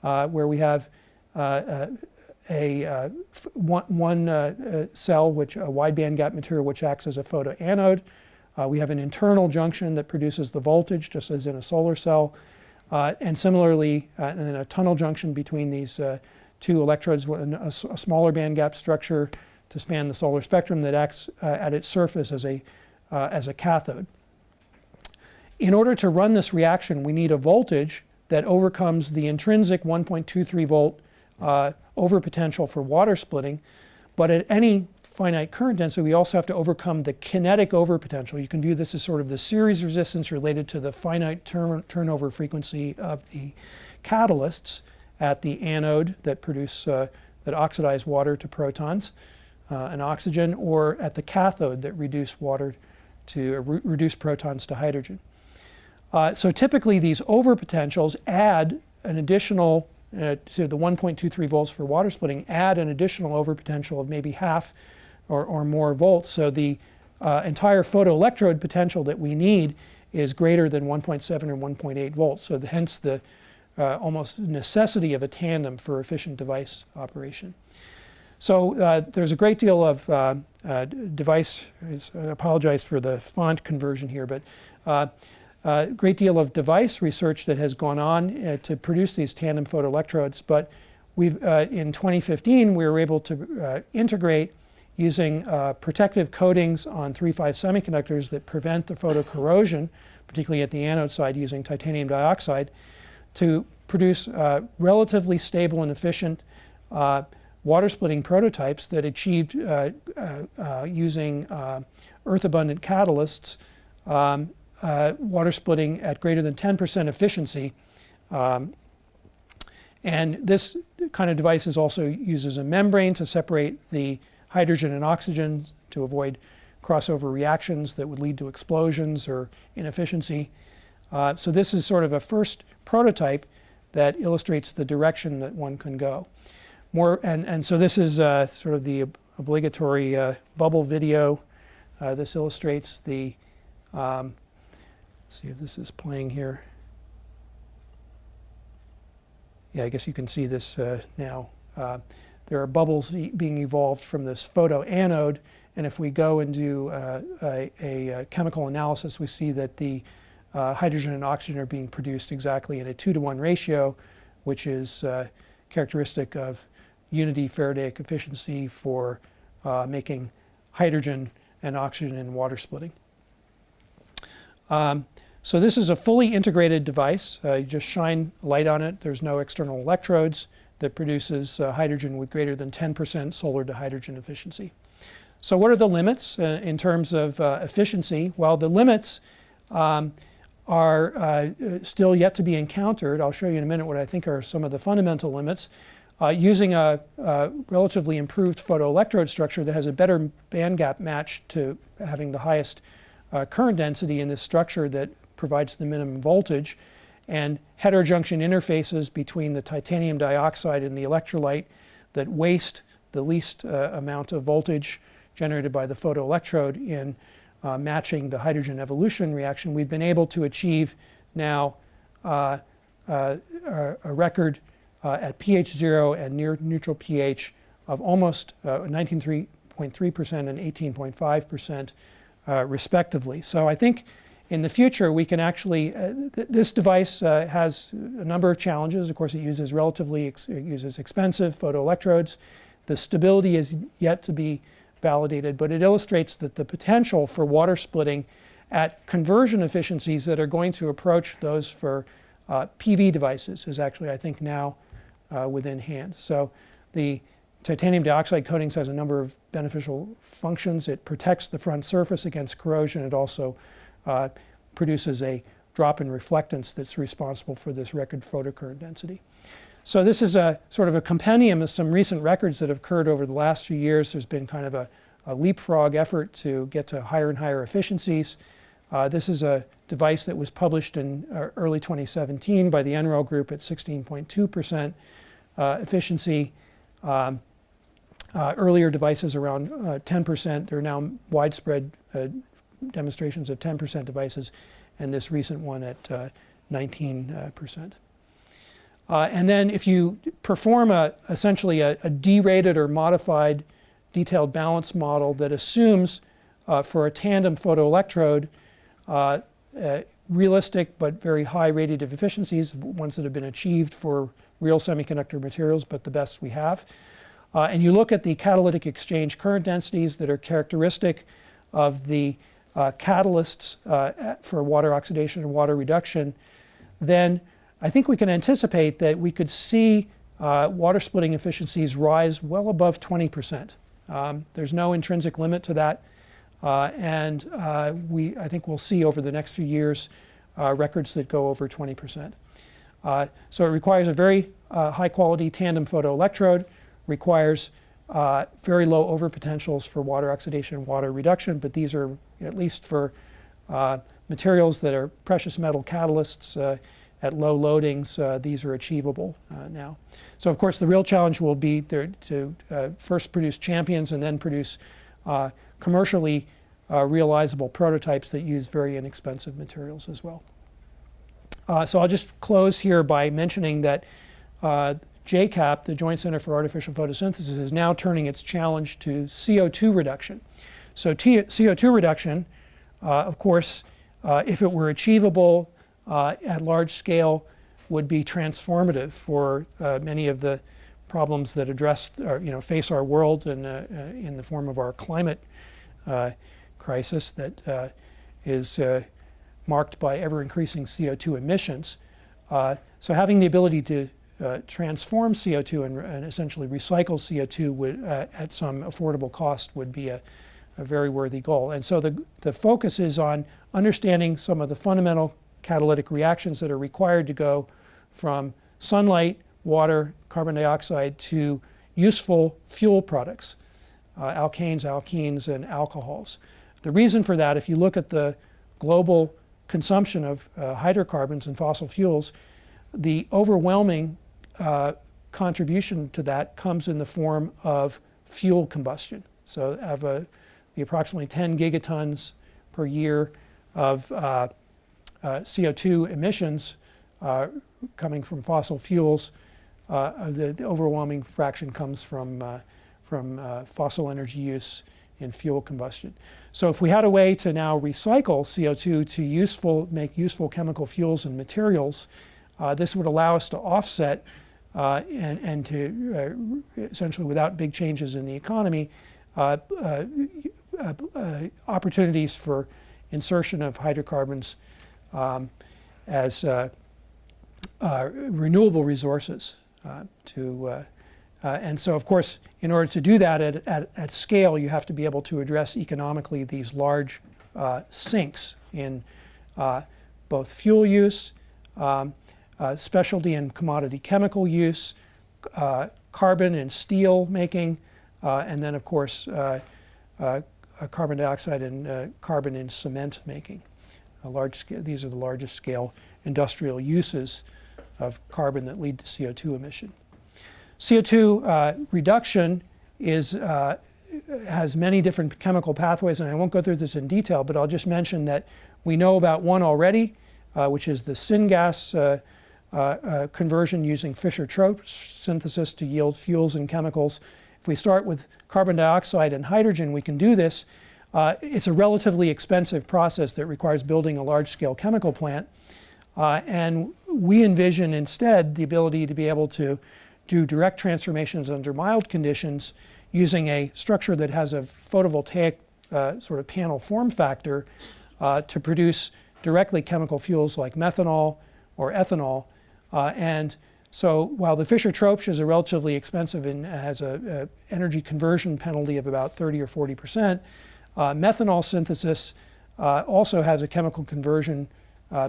where we have one cell, which a wide bandgap material which acts as a photoanode. We have an internal junction that produces the voltage, just as in a solar cell. And similarly, and then a tunnel junction between these two electrodes, a smaller bandgap structure to span the solar spectrum that acts at its surface as a cathode. In order to run this reaction, we need a voltage that overcomes the intrinsic 1.23 volt overpotential for water splitting. But at any finite current density, we also have to overcome the kinetic overpotential. You can view this as sort of the series resistance related to the finite turnover frequency of the catalysts at the anode that that oxidize water to protons and oxygen, or at the cathode that reduce protons to hydrogen. So typically these overpotentials add an additional, to the 1.23 volts for water splitting, add an additional overpotential of maybe half or more volts. So the entire photoelectrode potential that we need is greater than 1.7 or 1.8 volts. So hence the almost necessity of a tandem for efficient device operation. So there's a great deal of device, I apologize for the font conversion here, but a great deal of device research that has gone on to produce these tandem photoelectrodes. But in 2015, we were able to integrate using protective coatings on 3,5 semiconductors that prevent the photocorrosion, particularly at the anode side using titanium dioxide, to produce relatively stable and efficient water splitting prototypes that achieved, using earth-abundant catalysts, water splitting at greater than 10% efficiency. And this kind of device also uses a membrane to separate the hydrogen and oxygen to avoid crossover reactions that would lead to explosions or inefficiency. So this is sort of a first prototype that illustrates the direction that one can go. And so this is sort of the obligatory bubble video. This illustrates the, let's see if this is playing here. Yeah, I guess you can see this now. There are bubbles being evolved from this photoanode, and if we go and do a chemical analysis, we see that the hydrogen and oxygen are being produced exactly in a 2-to-1 ratio, which is characteristic of unity Faradaic efficiency for making hydrogen and oxygen in water splitting. So this is a fully integrated device. You just shine light on it. There's no external electrodes that produces hydrogen with greater than 10% solar to hydrogen efficiency. So what are the limits in terms of efficiency? Well, the limits are still yet to be encountered. I'll show you in a minute what I think are some of the fundamental limits. Using a relatively improved photoelectrode structure that has a better band gap match to having the highest current density in this structure that provides the minimum voltage, and heterojunction interfaces between the titanium dioxide and the electrolyte that waste the least amount of voltage generated by the photoelectrode in matching the hydrogen evolution reaction. We've been able to achieve now a record at pH 0 and near neutral pH of almost 19.3% and 18.5% respectively. So I think in the future we can actually, this device has a number of challenges. Of course, it uses expensive photoelectrodes. The stability is yet to be validated, but it illustrates that the potential for water splitting at conversion efficiencies that are going to approach those for PV devices is actually, I think, now within hand. So the titanium dioxide coatings has a number of beneficial functions. It protects the front surface against corrosion. It also produces a drop in reflectance that's responsible for this record photocurrent density. So this is a sort of a compendium of some recent records that have occurred over the last few years. There's been kind of a leapfrog effort to get to higher and higher efficiencies. This is a device that was published in early 2017 by the NREL group at 16.2% efficiency. Earlier devices around 10%. There are now widespread demonstrations of 10% devices, and this recent one at 19%. And then if you perform essentially a derated or modified detailed balance model that assumes for a tandem photoelectrode realistic but very high radiative efficiencies, ones that have been achieved for real semiconductor materials, but the best we have. And you look at the catalytic exchange current densities that are characteristic of the catalysts for water oxidation and water reduction, then I think we can anticipate that we could see water splitting efficiencies rise well above 20%. There's no intrinsic limit to that. And I think we'll see over the next few years records that go over 20%. So it requires a very high quality tandem photoelectrode, requires very low overpotentials for water oxidation and water reduction, but these are, at least for materials that are precious metal catalysts at low loadings, these are achievable now. So of course the real challenge will be to first produce champions and then produce commercially realizable prototypes that use very inexpensive materials as well. So I'll just close here by mentioning that JCAP, the Joint Center for Artificial Photosynthesis, is now turning its challenge to CO2 reduction. So CO2 reduction, of course, if it were achievable at large scale, would be transformative for many of the problems that face our world in the form of our climate crisis that is marked by ever-increasing CO2 emissions. So having the ability to transform CO2 and essentially recycle CO2 would, at some affordable cost would be a very worthy goal. And so the focus is on understanding some of the fundamental catalytic reactions that are required to go from sunlight, water, carbon dioxide to useful fuel products, alkanes, alkenes, and alcohols. The reason for that, if you look at the global consumption of hydrocarbons and fossil fuels, the overwhelming contribution to that comes in the form of fuel combustion. So of the approximately 10 gigatons per year of CO2 emissions coming from fossil fuels, the overwhelming fraction comes from fossil energy use in fuel combustion. So if we had a way to now recycle CO2 to make useful chemical fuels and materials, this would allow us to offset and to essentially, without big changes in the economy, opportunities for insertion of hydrocarbons as renewable resources. And so, of course, in order to do that at scale, you have to be able to address economically these large sinks in both fuel use, specialty and commodity chemical use, carbon and steel making, and then, of course, carbon dioxide and carbon in cement making. These are the largest scale industrial uses of carbon that lead to CO2 emission. CO2 reduction has many different chemical pathways, and I won't go through this in detail, but I'll just mention that we know about one already, which is the syngas conversion using Fischer-Tropsch synthesis to yield fuels and chemicals. If we start with carbon dioxide and hydrogen, we can do this. It's a relatively expensive process that requires building a large-scale chemical plant. And we envision instead the ability to be able to do direct transformations under mild conditions using a structure that has a photovoltaic sort of panel form factor to produce directly chemical fuels like methanol or ethanol. And so while the Fischer-Tropsch is a relatively expensive and has an energy conversion penalty of about 30 or 40%, methanol synthesis also has a chemical conversion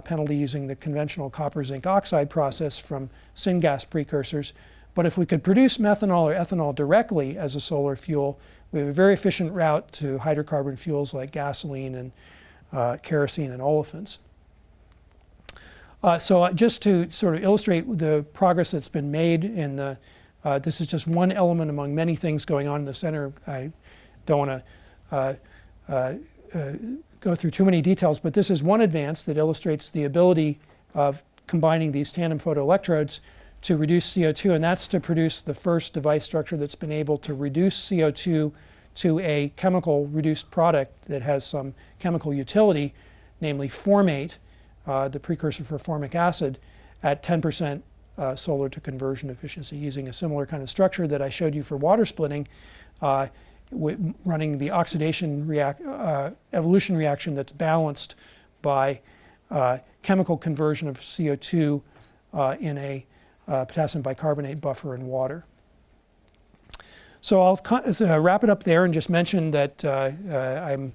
penalty using the conventional copper zinc oxide process from syngas precursors. But if we could produce methanol or ethanol directly as a solar fuel, we have a very efficient route to hydrocarbon fuels like gasoline and kerosene and olefins. So just to sort of illustrate the progress that's been made in the, this is just one element among many things going on in the center. I don't want to go through too many details, but this is one advance that illustrates the ability of combining these tandem photoelectrodes to reduce CO2, and that's to produce the first device structure that's been able to reduce CO2 to a chemical reduced product that has some chemical utility, namely formate, the precursor for formic acid, at 10% solar to conversion efficiency using a similar kind of structure that I showed you for water splitting, running the oxidation evolution reaction that's balanced by chemical conversion of CO2 in a potassium bicarbonate buffer in water. So I'll wrap it up there and just mention that I'm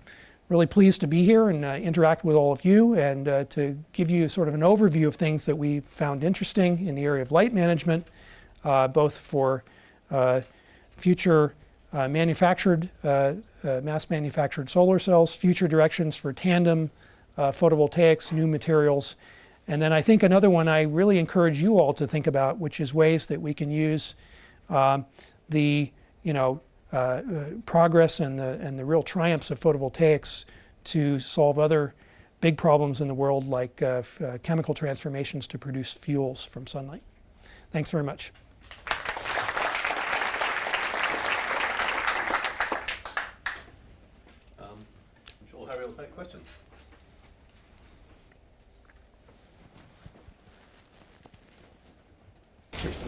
really pleased to be here and interact with all of you and to give you sort of an overview of things that we found interesting in the area of light management, both for future mass manufactured solar cells, future directions for tandem photovoltaics, new materials. And then I think another one I really encourage you all to think about, which is ways that we can use the progress and the real triumphs of photovoltaics to solve other big problems in the world, like chemical transformations to produce fuels from sunlight. Thanks very much. I'm sure Harry will take questions.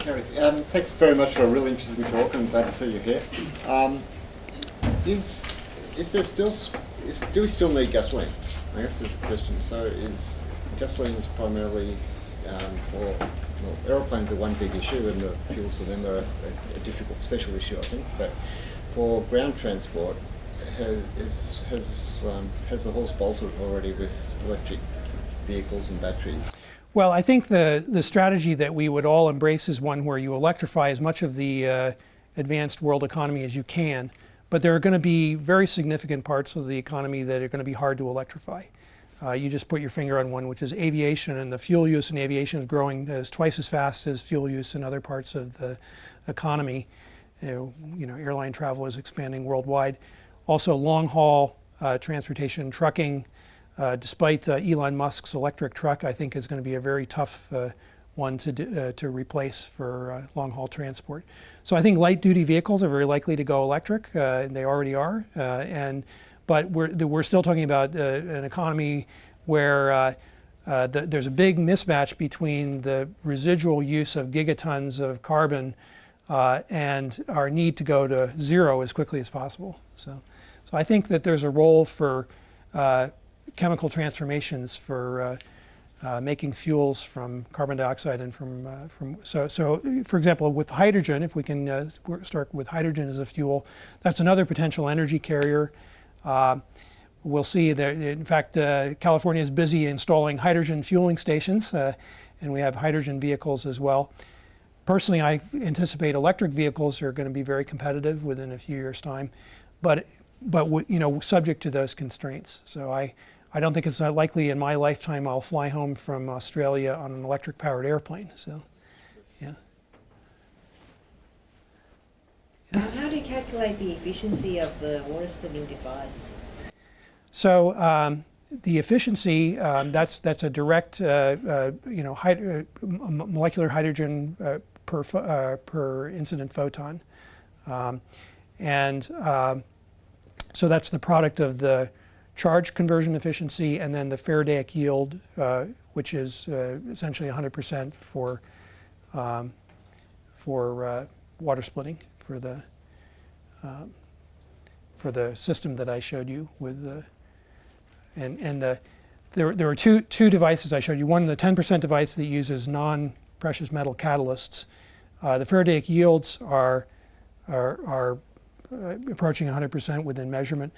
Harry, thanks very much for a really interesting talk. I'm glad to see you here. Do we still need gasoline? I guess there's a question. So gasoline primarily for, aeroplanes are one big issue, and the fuels for them are a difficult special issue, I think. But for ground transport, has the horse bolted already with electric vehicles and batteries? Well, I think the strategy that we would all embrace is one where you electrify as much of the advanced world economy as you can but there are going to be very significant parts of the economy that are going to be hard to electrify. You just put your finger on one, which is aviation, and the fuel use in aviation is growing as twice as fast as fuel use in other parts of the economy. Airline travel is expanding worldwide. Also, long-haul transportation, trucking, despite Elon Musk's electric truck, I think is going to be a very tough one to replace for long-haul transport. So I think light-duty vehicles are very likely to go electric, and they already are. But we're still talking about an economy where there's a big mismatch between the residual use of gigatons of carbon and our need to go to zero as quickly as possible. So I think that there's a role for chemical transformations for making fuels from carbon dioxide and so for example, with hydrogen, if we can start with hydrogen as a fuel, that's another potential energy carrier. We'll see that, in fact, California is busy installing hydrogen fueling stations, and we have hydrogen vehicles as well. Personally, I anticipate electric vehicles are going to be very competitive within a few years' time, but subject to those constraints. So I don't think it's likely in my lifetime I'll fly home from Australia on an electric-powered airplane. So, yeah. How do you calculate the efficiency of the water splitting device? So the efficiency, that's a direct, molecular hydrogen per incident photon, so that's the product of the charge conversion efficiency and then the Faradaic yield, which is essentially 100% for water splitting for the system that I showed you with the there were two devices I showed you. One, the 10% device that uses non-precious metal catalysts. The Faradaic yields are approaching 100% within measurement.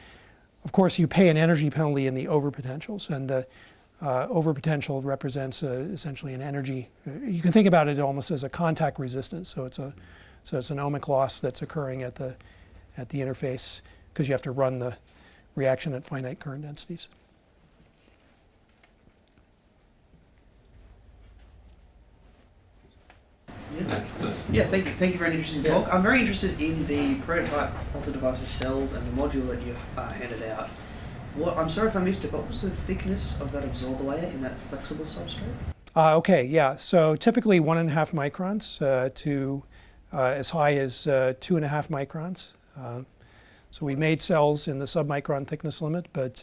Of course, you pay an energy penalty in the overpotentials, and the overpotential represents essentially an energy. You can think about it almost as a contact resistance. So it's an ohmic loss that's occurring at the interface because you have to run the reaction at finite current densities. Yeah, thank you. Thank you for an interesting talk. I'm very interested in the prototype Alta Devices cells and the module that you handed out. I'm sorry if I missed it, but what was the thickness of that absorber layer in that flexible substrate? Okay, yeah. So typically 1.5 microns to as high as 2.5 microns. So we made cells in the submicron thickness limit, but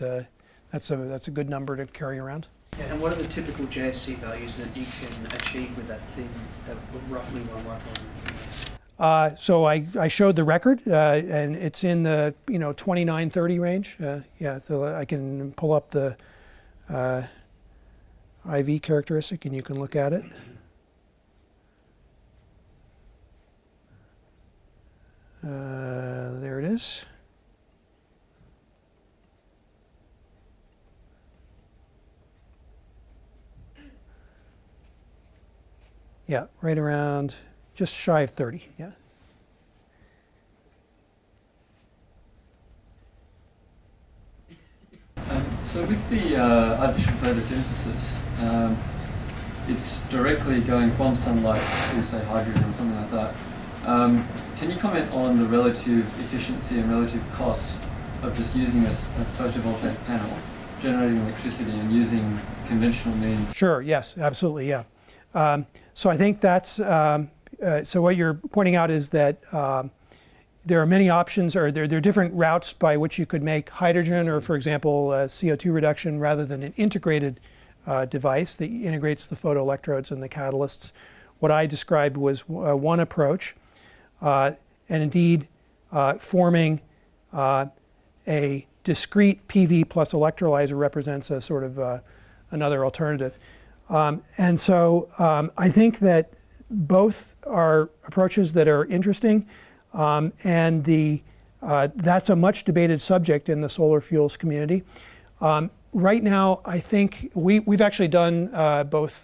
that's a good number to carry around. Yeah, and what are the typical JSC values that you can achieve with that thing, that roughly 1 micron? So I showed the record, and it's in the 29-30 range. Yeah, so I can pull up the IV characteristic, and you can look at it. There it is. Yeah, right around just shy of 30, yeah. So with the artificial photosynthesis, it's directly going from sunlight to, say, hydrogen or something like that. Can you comment on the relative efficiency and relative cost of just using a photovoltaic panel, generating electricity and using conventional means? Sure, yes, absolutely, yeah. So I think that's, so what you're pointing out is that there are many options, or there are different routes by which you could make hydrogen or, for example, CO2 reduction rather than an integrated device that integrates the photoelectrodes and the catalysts. What I described was one approach, and indeed forming a discrete PV plus electrolyzer represents a sort of another alternative. And so I think that both are approaches that are interesting, and that's a much debated subject in the solar fuels community. Right now, I think we've actually done both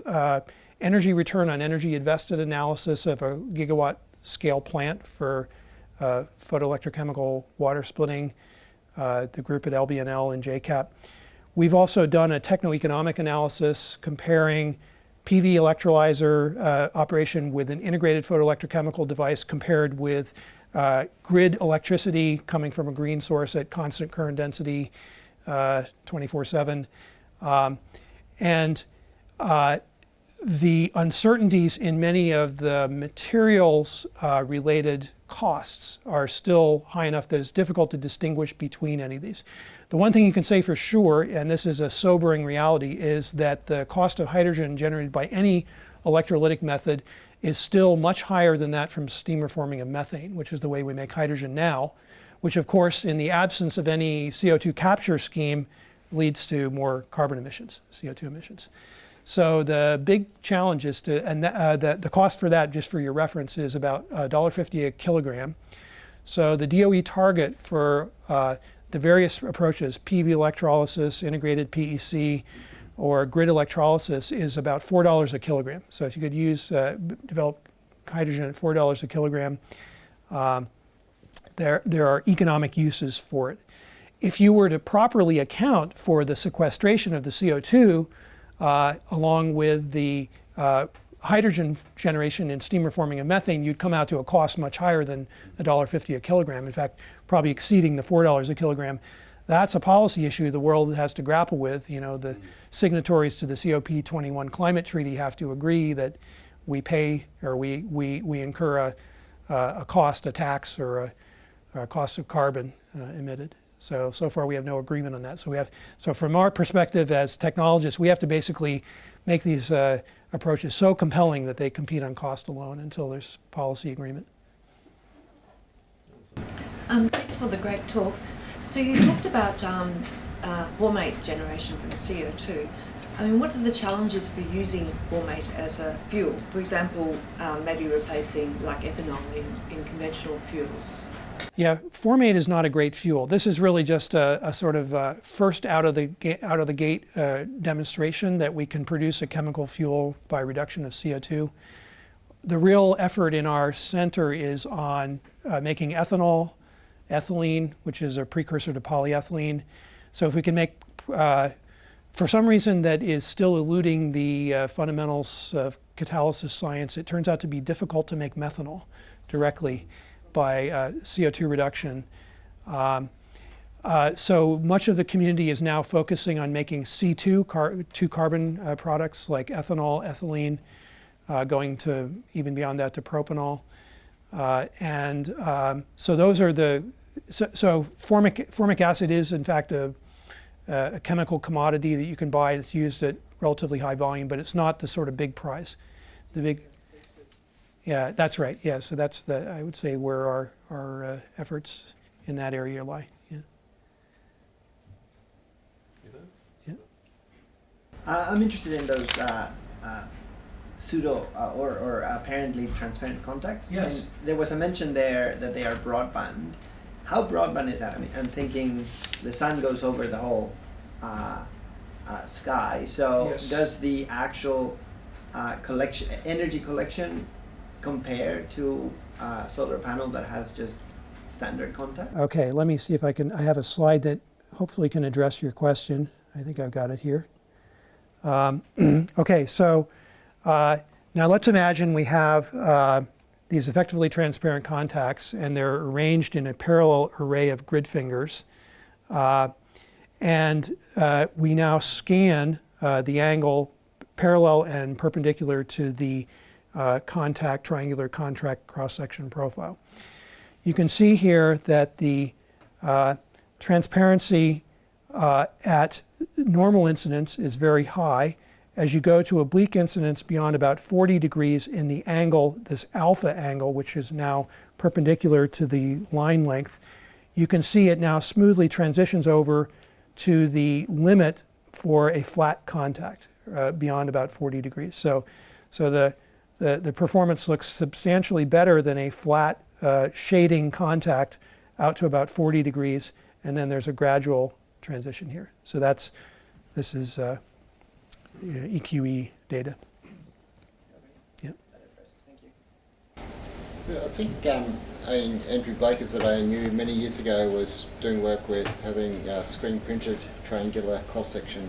energy return on energy invested analysis of a gigawatt scale plant for photoelectrochemical water splitting, the group at LBNL and JCAP. We've also done a techno-economic analysis comparing PV electrolyzer operation with an integrated photoelectrochemical device compared with grid electricity coming from a green source at constant current density 24/7. And the uncertainties in many of the materials related costs are still high enough that it's difficult to distinguish between any of these. The one thing you can say for sure, and this is a sobering reality, is that the cost of hydrogen generated by any electrolytic method is still much higher than that from steam reforming of methane, which is the way we make hydrogen now, which of course in the absence of any CO2 capture scheme leads to more carbon emissions, CO2 emissions. So the big challenge is to, and the cost for that, just for your reference, is about $1.50 a kilogram. So the DOE target for the various approaches, PV electrolysis, integrated PEC, or grid electrolysis, is about $4 a kilogram. So if you could use, develop hydrogen at $4 a kilogram, there are economic uses for it. If you were to properly account for the sequestration of the CO2, along with the hydrogen generation and steam reforming of methane, you'd come out to a cost much higher than $1.50 a kilogram. In fact, probably exceeding the $4 a kilogram. That's a policy issue the world has to grapple with. You know, the signatories to the COP21 climate treaty have to agree that we pay, or we incur a cost, a tax, or a cost of carbon emitted. So far we have no agreement on that. So from our perspective as technologists, we have to basically make these approaches so compelling that they compete on cost alone until there's policy agreement. Thanks for the great talk. So you talked about formate generation from CO2. I mean, what are the challenges for using formate as a fuel? For example, maybe replacing like ethanol in conventional fuels. Yeah, formate is not a great fuel. This is really just a sort of first out of the gate demonstration that we can produce a chemical fuel by reduction of CO2. The real effort in our center is on making ethanol, ethylene, which is a precursor to polyethylene. So if we can make, for some reason that is still eluding the fundamentals of catalysis science, it turns out to be difficult to make methanol directly by CO2 reduction. So much of the community is now focusing on making C2, two carbon products like ethanol, ethylene, going to even beyond that to propanol. So those are the, so formic acid is in fact a chemical commodity that you can buy. It's used at relatively high volume, but it's not the sort of big prize. The big, yeah, that's right. Yeah, so that's I would say where our efforts in that area lie. Yeah. I'm interested in those pseudo or apparently transparent contacts. Yes. And there was a mention there that they are broadband. How broadband is that? I mean, I'm thinking the sun goes over the whole sky. So Yes. does the actual energy collection compare to a solar panel that has just standard contact? Okay, let me see if I have a slide that hopefully can address your question. I think I've got it here. Okay, so now let's imagine we have these effectively transparent contacts and they're arranged in a parallel array of grid fingers. And we now scan the angle parallel and perpendicular to the triangular contact cross-section profile. You can see here that the transparency at normal incidence is very high. As you go to oblique incidence beyond about 40 degrees in the angle, this alpha angle, which is now perpendicular to the line length, you can see it now smoothly transitions over to the limit for a flat contact beyond about 40 degrees. So the performance looks substantially better than a flat shading contact out to about 40 degrees, and then there's a gradual transition here. So this is EQE data. Yep. Yeah, I think Andrew Blakers that I knew many years ago was doing work with having screen printed triangular cross-section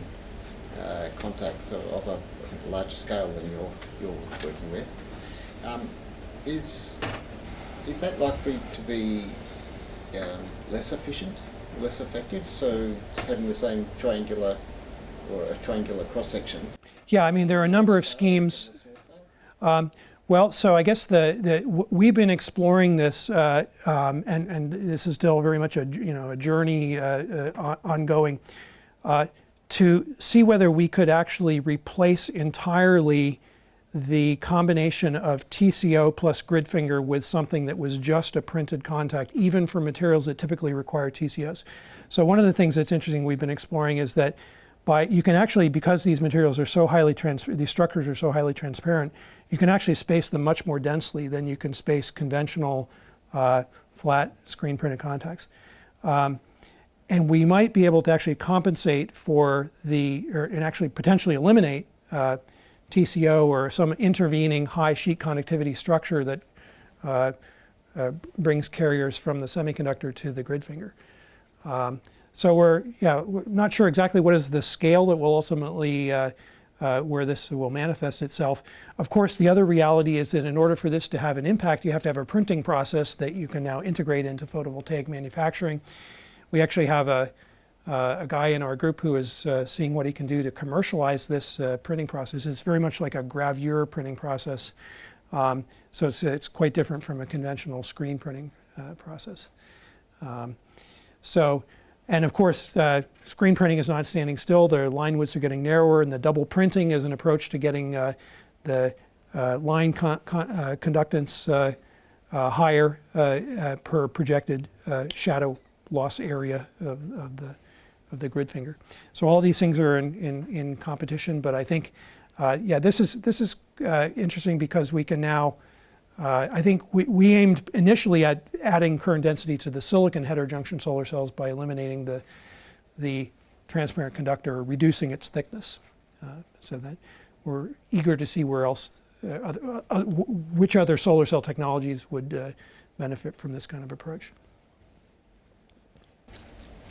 contacts of a larger scale than you're working with. Is that likely to be less efficient, less effective? So having the same triangular or a triangular cross-section? Yeah, I mean, there are a number of schemes. Well, so I guess we've been exploring this, and this is still very much a journey ongoing, to see whether we could actually replace entirely the combination of TCO plus grid finger with something that was just a printed contact, even for materials that typically require TCOs. So one of the things that's interesting we've been exploring is that you can actually, because these materials are so highly these structures are so highly transparent, you can actually space them much more densely than you can space conventional flat screen printed contacts. And we might be able to actually compensate for and actually potentially eliminate TCO or some intervening high sheet conductivity structure that brings carriers from the semiconductor to the grid finger. So we're not sure exactly what is the scale that will ultimately, where this will manifest itself. Of course, the other reality is that in order for this to have an impact, you have to have a printing process that you can now integrate into photovoltaic manufacturing. We actually have a guy in our group who is seeing what he can do to commercialize this printing process. It's very much like a gravure printing process. So it's quite different from a conventional screen printing process. And of course, screen printing is not standing still. The line widths are getting narrower, and the double printing is an approach to getting the line conductance higher per projected shadow loss area of the grid finger. So all these things are in competition, but I think, this is interesting because we can now, I think we aimed initially at adding current density to the silicon heterojunction solar cells by eliminating the transparent conductor, or reducing its thickness. So that we're eager to see where else, which other solar cell technologies would benefit from this kind of approach.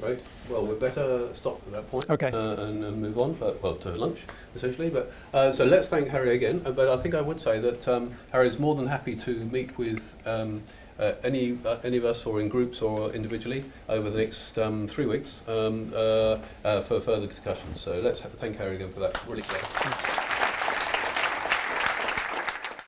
Right. Well, we'd better stop at that point. Okay. And move on, to lunch, essentially. But so let's thank Harry again. But I think I would say that Harry is more than happy to meet with any of us, or in groups or individually, over the next 3 weeks for further discussion. So let's thank Harry again for that. Really great.